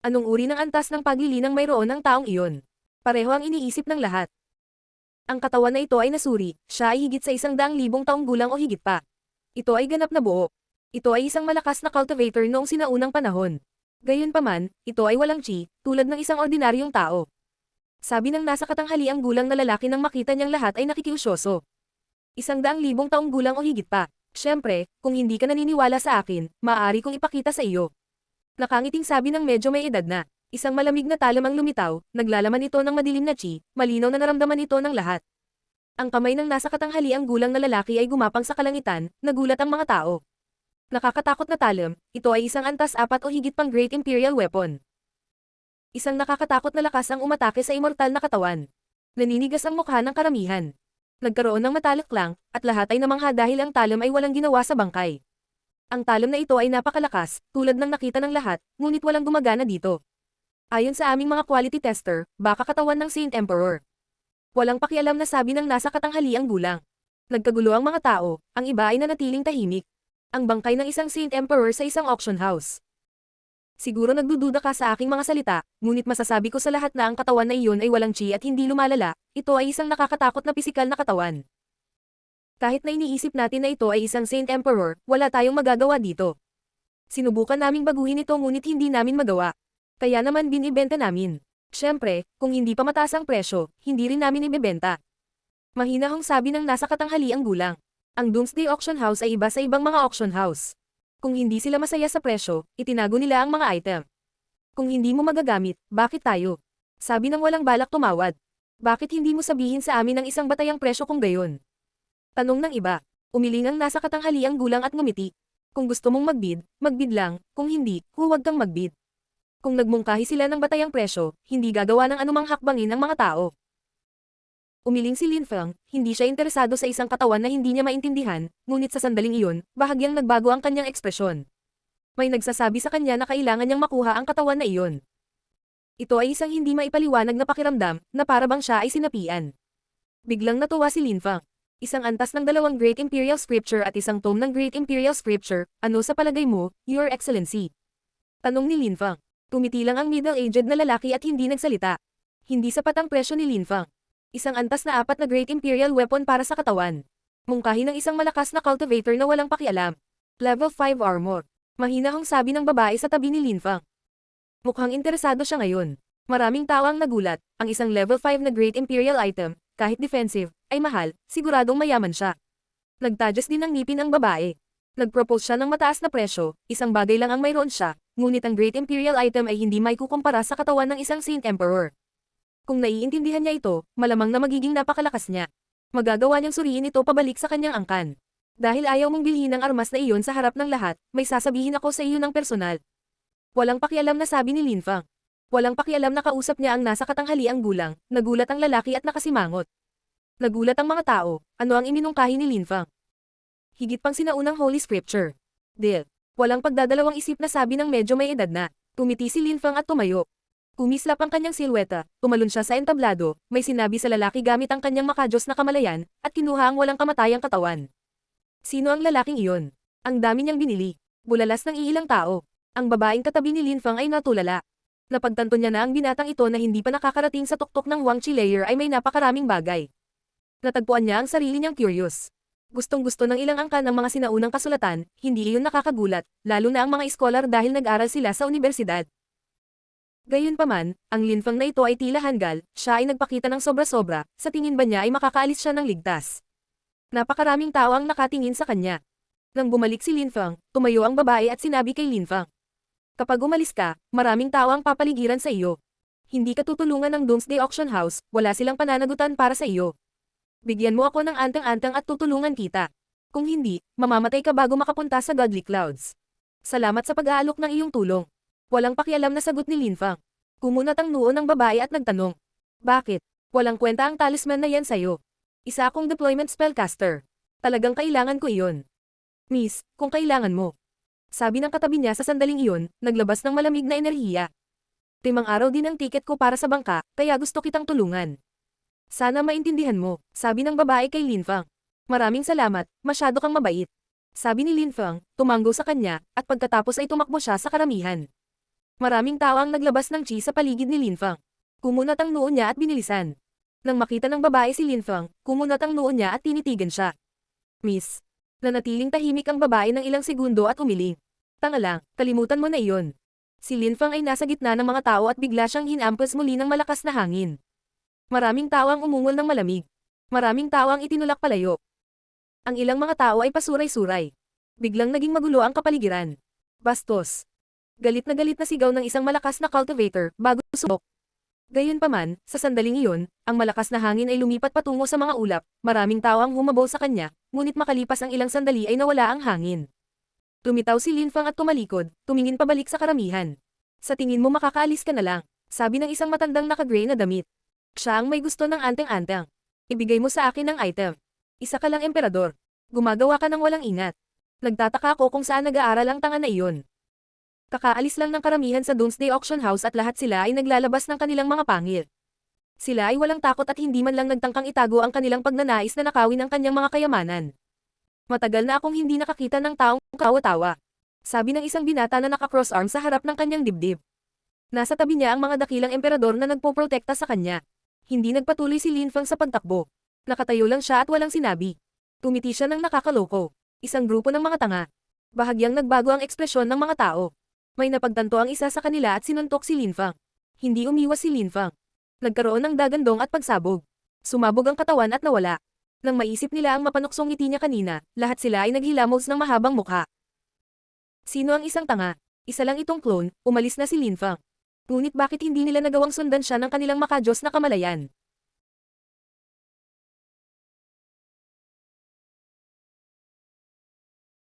A: Anong uri ng antas ng paglilinang mayroon ng taong iyon? Pareho ang iniisip ng lahat. Ang katawan na ito ay nasuri, siya ay higit sa 100,000 taong gulang o higit pa. Ito ay ganap na buo. Ito ay isang malakas na cultivator noong sinaunang panahon. Gayunpaman, ito ay walang chi, tulad ng isang ordinaryong tao. Sabi ng nasa katanghaliang gulang na lalaki nang makita niyang lahat ay nakikiusyoso. 100,000 taong gulang o higit pa. Siyempre, kung hindi ka naniniwala sa akin, maaari kong ipakita sa iyo. Nakangiting sabi ng medyo may edad na. Isang malamig na talam ang lumitaw, naglalaman ito ng madilim na chi, malinaw na naramdaman ito ng lahat. Ang kamay ng nasa katanghaliang gulang na lalaki ay gumapang sa kalangitan, nagulat ang mga tao. Nakakatakot na talam, ito ay isang antas 4 o higit pang Great Imperial Weapon. Isang nakakatakot na lakas ang umatake sa immortal na katawan. Naninigas ang mukha ng karamihan. Nagkaroon ng metallic clang, at lahat ay namangha dahil ang talam ay walang ginawa sa bangkay. Ang talam na ito ay napakalakas, tulad ng nakita ng lahat, ngunit walang gumagana dito. Ayon sa aming mga quality tester, baka katawan ng Saint Emperor. Walang pakialam na sabi ng nasa katanghaliang gulang. Nagkagulo ang mga tao, ang iba ay nanatiling tahimik. Ang bangkay ng isang Saint Emperor sa isang auction house. Siguro nagdududa ka sa aking mga salita, ngunit masasabi ko sa lahat na ang katawan na iyon ay walang chi at hindi lumalala, ito ay isang nakakatakot na pisikal na katawan. Kahit na iniisip natin na ito ay isang Saint Emperor, wala tayong magagawa dito. Sinubukan naming baguhin ito ngunit hindi namin magawa. Kaya naman binibenta namin. Siyempre, kung hindi pa mataas ang presyo, hindi rin namin ibebenta. Mahinahong sabi ng nasa katanghaliang gulang. Ang Doomsday Auction House ay iba sa ibang mga auction house. Kung hindi sila masaya sa presyo, itinago nila ang mga item. Kung hindi mo magagamit, bakit tayo? Sabi ng walang balak tumawad. Bakit hindi mo sabihin sa amin ang isang batayang presyo kung gayon? Tanong ng iba. Umiling ang nasa katanghaliang gulang at ngumiti. Kung gusto mong magbid lang, kung hindi, huwag kang magbid. Kung nagmungkahi sila ng batayang presyo, hindi gagawa ng anumang hakbangin ang mga tao. Umiling si Lin Feng, hindi siya interesado sa isang katawan na hindi niya maintindihan, ngunit sa sandaling iyon, bahagyang nagbago ang kanyang ekspresyon. May nagsasabi sa kanya na kailangan niyang makuha ang katawan na iyon. Ito ay isang hindi maipaliwanag na pakiramdam, na para bang siya ay sinapian. Biglang natuwa si Lin Feng. Isang antas ng dalawang Great Imperial Scripture at isang tome ng Great Imperial Scripture, ano sa palagay mo, Your Excellency? Tanong ni Lin Feng. Tumiti lang ang middle-aged na lalaki at hindi nagsalita. Hindi sapat ang presyo ni Lin Feng. Isang antas na 4 na Great Imperial Weapon para sa katawan. Mungkahi ng isang malakas na cultivator na walang pakialam. Level 5 Armor. Mahinahong sabi ng babae sa tabi ni Lin Feng. Mukhang interesado siya ngayon. Maraming tao ang nagulat, ang isang level 5 na Great Imperial item, kahit defensive, ay mahal, siguradong mayaman siya. Nagtadyas din ng ngipin ang babae. Nagpropose siya ng mataas na presyo, isang bagay lang ang mayroon siya, ngunit ang Great Imperial item ay hindi maikukumpara sa katawan ng isang Saint Emperor. Kung naiintindihan niya ito, malamang na magiging napakalakas niya. Magagawa niyang suriin ito pabalik sa kanyang angkan. Dahil ayaw mong bilhin ang armas na iyon sa harap ng lahat, may sasabihin ako sa iyo ng personal. Walang pakialam na sabi ni Lin Feng. Walang pakialam na kausap niya ang nasa katanghaliang gulang, nagulat ang lalaki at nakasimangot. Nagulat ang mga tao, ano ang iminungkahi ni Lin Feng? Higit pang sinaunang Holy Scripture. Deal. Walang pagdadalawang isip na sabi ng medyo may edad na. Tumiti si Lin Feng at tumayo. Kumislap ang kanyang silweta, tumalon siya sa entablado, may sinabi sa lalaki gamit ang kanyang makajos na kamalayan, at kinuha ang walang kamatayang katawan. Sino ang lalaking iyon? Ang dami niyang binili. Bulalas ng iilang tao. Ang babaeng katabi ni Lin Feng ay natulala. Napagtanto niya na ang binatang ito na hindi pa nakakarating sa tuktok ng Huang Chi layer ay may napakaraming bagay. Natagpuan niya ang sarili niyang curious. Gustong-gusto ng ilang angkan ng mga sinaunang kasulatan, hindi iyon nakakagulat, lalo na ang mga iskolar dahil nag-aral sila sa unibersidad. Gayunpaman, ang Lin Feng na ito ay tila hanggal, siya ay nagpakita ng sobra-sobra, sa tingin ba niya ay makakaalis siya ng ligtas. Napakaraming tao ang nakatingin sa kanya. Nang bumalik si Lin Feng, tumayo ang babae at sinabi kay Lin Feng. Kapag umalis ka, maraming tao ang papaligiran sa iyo. Hindi ka tutulungan ng Doomsday Auction House, wala silang pananagutan para sa iyo. Bigyan mo ako ng antang-antang at tutulungan kita. Kung hindi, mamamatay ka bago makapunta sa Godly Clouds. Salamat sa pag-aalok ng iyong tulong. Walang pakialam na sagot ni Lin Feng. Kumunat ang noo ng babae at nagtanong. Bakit? Walang kwenta ang talisman na yan sa'yo. Isa akong deployment spellcaster. Talagang kailangan ko iyon. Miss, kung kailangan mo. Sabi ng katabi niya sa sandaling iyon, naglabas ng malamig na enerhiya. 5 araw din ang tiket ko para sa bangka, kaya gusto kitang tulungan. Sana maintindihan mo, sabi ng babae kay Lin Feng. Maraming salamat, masyado kang mabait. Sabi ni Lin Feng, tumanggo sa kanya, at pagkatapos ay tumakbo siya sa karamihan. Maraming tao ang naglabas ng chi sa paligid ni Lin Feng. Kumunat ang noo niya at binilisan. Nang makita ng babae si Lin Feng, kumunat ang noo niya at tinitigan siya. Miss. Nanatiling tahimik ang babae ng ilang segundo at umiling. Tanga lang, kalimutan mo na iyon. Si Lin Feng ay nasa gitna ng mga tao at bigla siyang hinampas muli ng malakas na hangin. Maraming tao ang umungol ng malamig. Maraming tao ang itinulak palayo. Ang ilang mga tao ay pasuray-suray. Biglang naging magulo ang kapaligiran. Bastos. Galit na sigaw ng isang malakas na cultivator bago subok. Gayunpaman, sa sandaling iyon, ang malakas na hangin ay lumipat patungo sa mga ulap, maraming tao ang humabol sa kanya, ngunit makalipas ang ilang sandali ay nawala ang hangin. Tumitaw si Lin Feng at tumalikod, tumingin pabalik sa karamihan. Sa tingin mo makakaalis ka na lang, sabi ng isang matandang naka-gray na damit. Siya ang may gusto ng anteng-anteng. Ibigay mo sa akin ang item. Isa ka lang emperador. Gumagawa ka ng walang ingat. Nagtataka ako kung saan nag-aaral ang tanga na iyon. Kakaalis lang ng karamihan sa Doomsday Auction House at lahat sila ay naglalabas ng kanilang mga pangil. Sila ay walang takot at hindi man lang nagtangkang itago ang kanilang pagnanais na nakawin ang kanyang mga kayamanan. Matagal na akong hindi nakakita ng taong kawa-tawa. Sabi ng isang binata na naka-cross arm sa harap ng kanyang dibdib. Nasa tabi niya ang mga dakilang emperador na nagpoprotekta sa kanya. Hindi nagpatuloy si Lin Feng sa pagtakbo. Nakatayo lang siya at walang sinabi. Tumiti siya ng nakakaloko. Isang grupo ng mga tanga. Bahagyang nagbago ang ekspresyon ng mga tao. May napagtanto ang isa sa kanila at sinuntok si Lin Feng. Hindi umiwas si Lin Feng. Nagkaroon ng dagandong at pagsabog. Sumabog ang katawan at nawala. Nang maisip nila ang mapanuksong ngiti niya kanina, lahat sila ay naghilamos ng mahabang mukha. Sino ang isang tanga? Isa lang itong clone, umalis na si Lin Feng. Ngunit bakit hindi nila nagawang sundan siya ng kanilang makajos na kamalayan?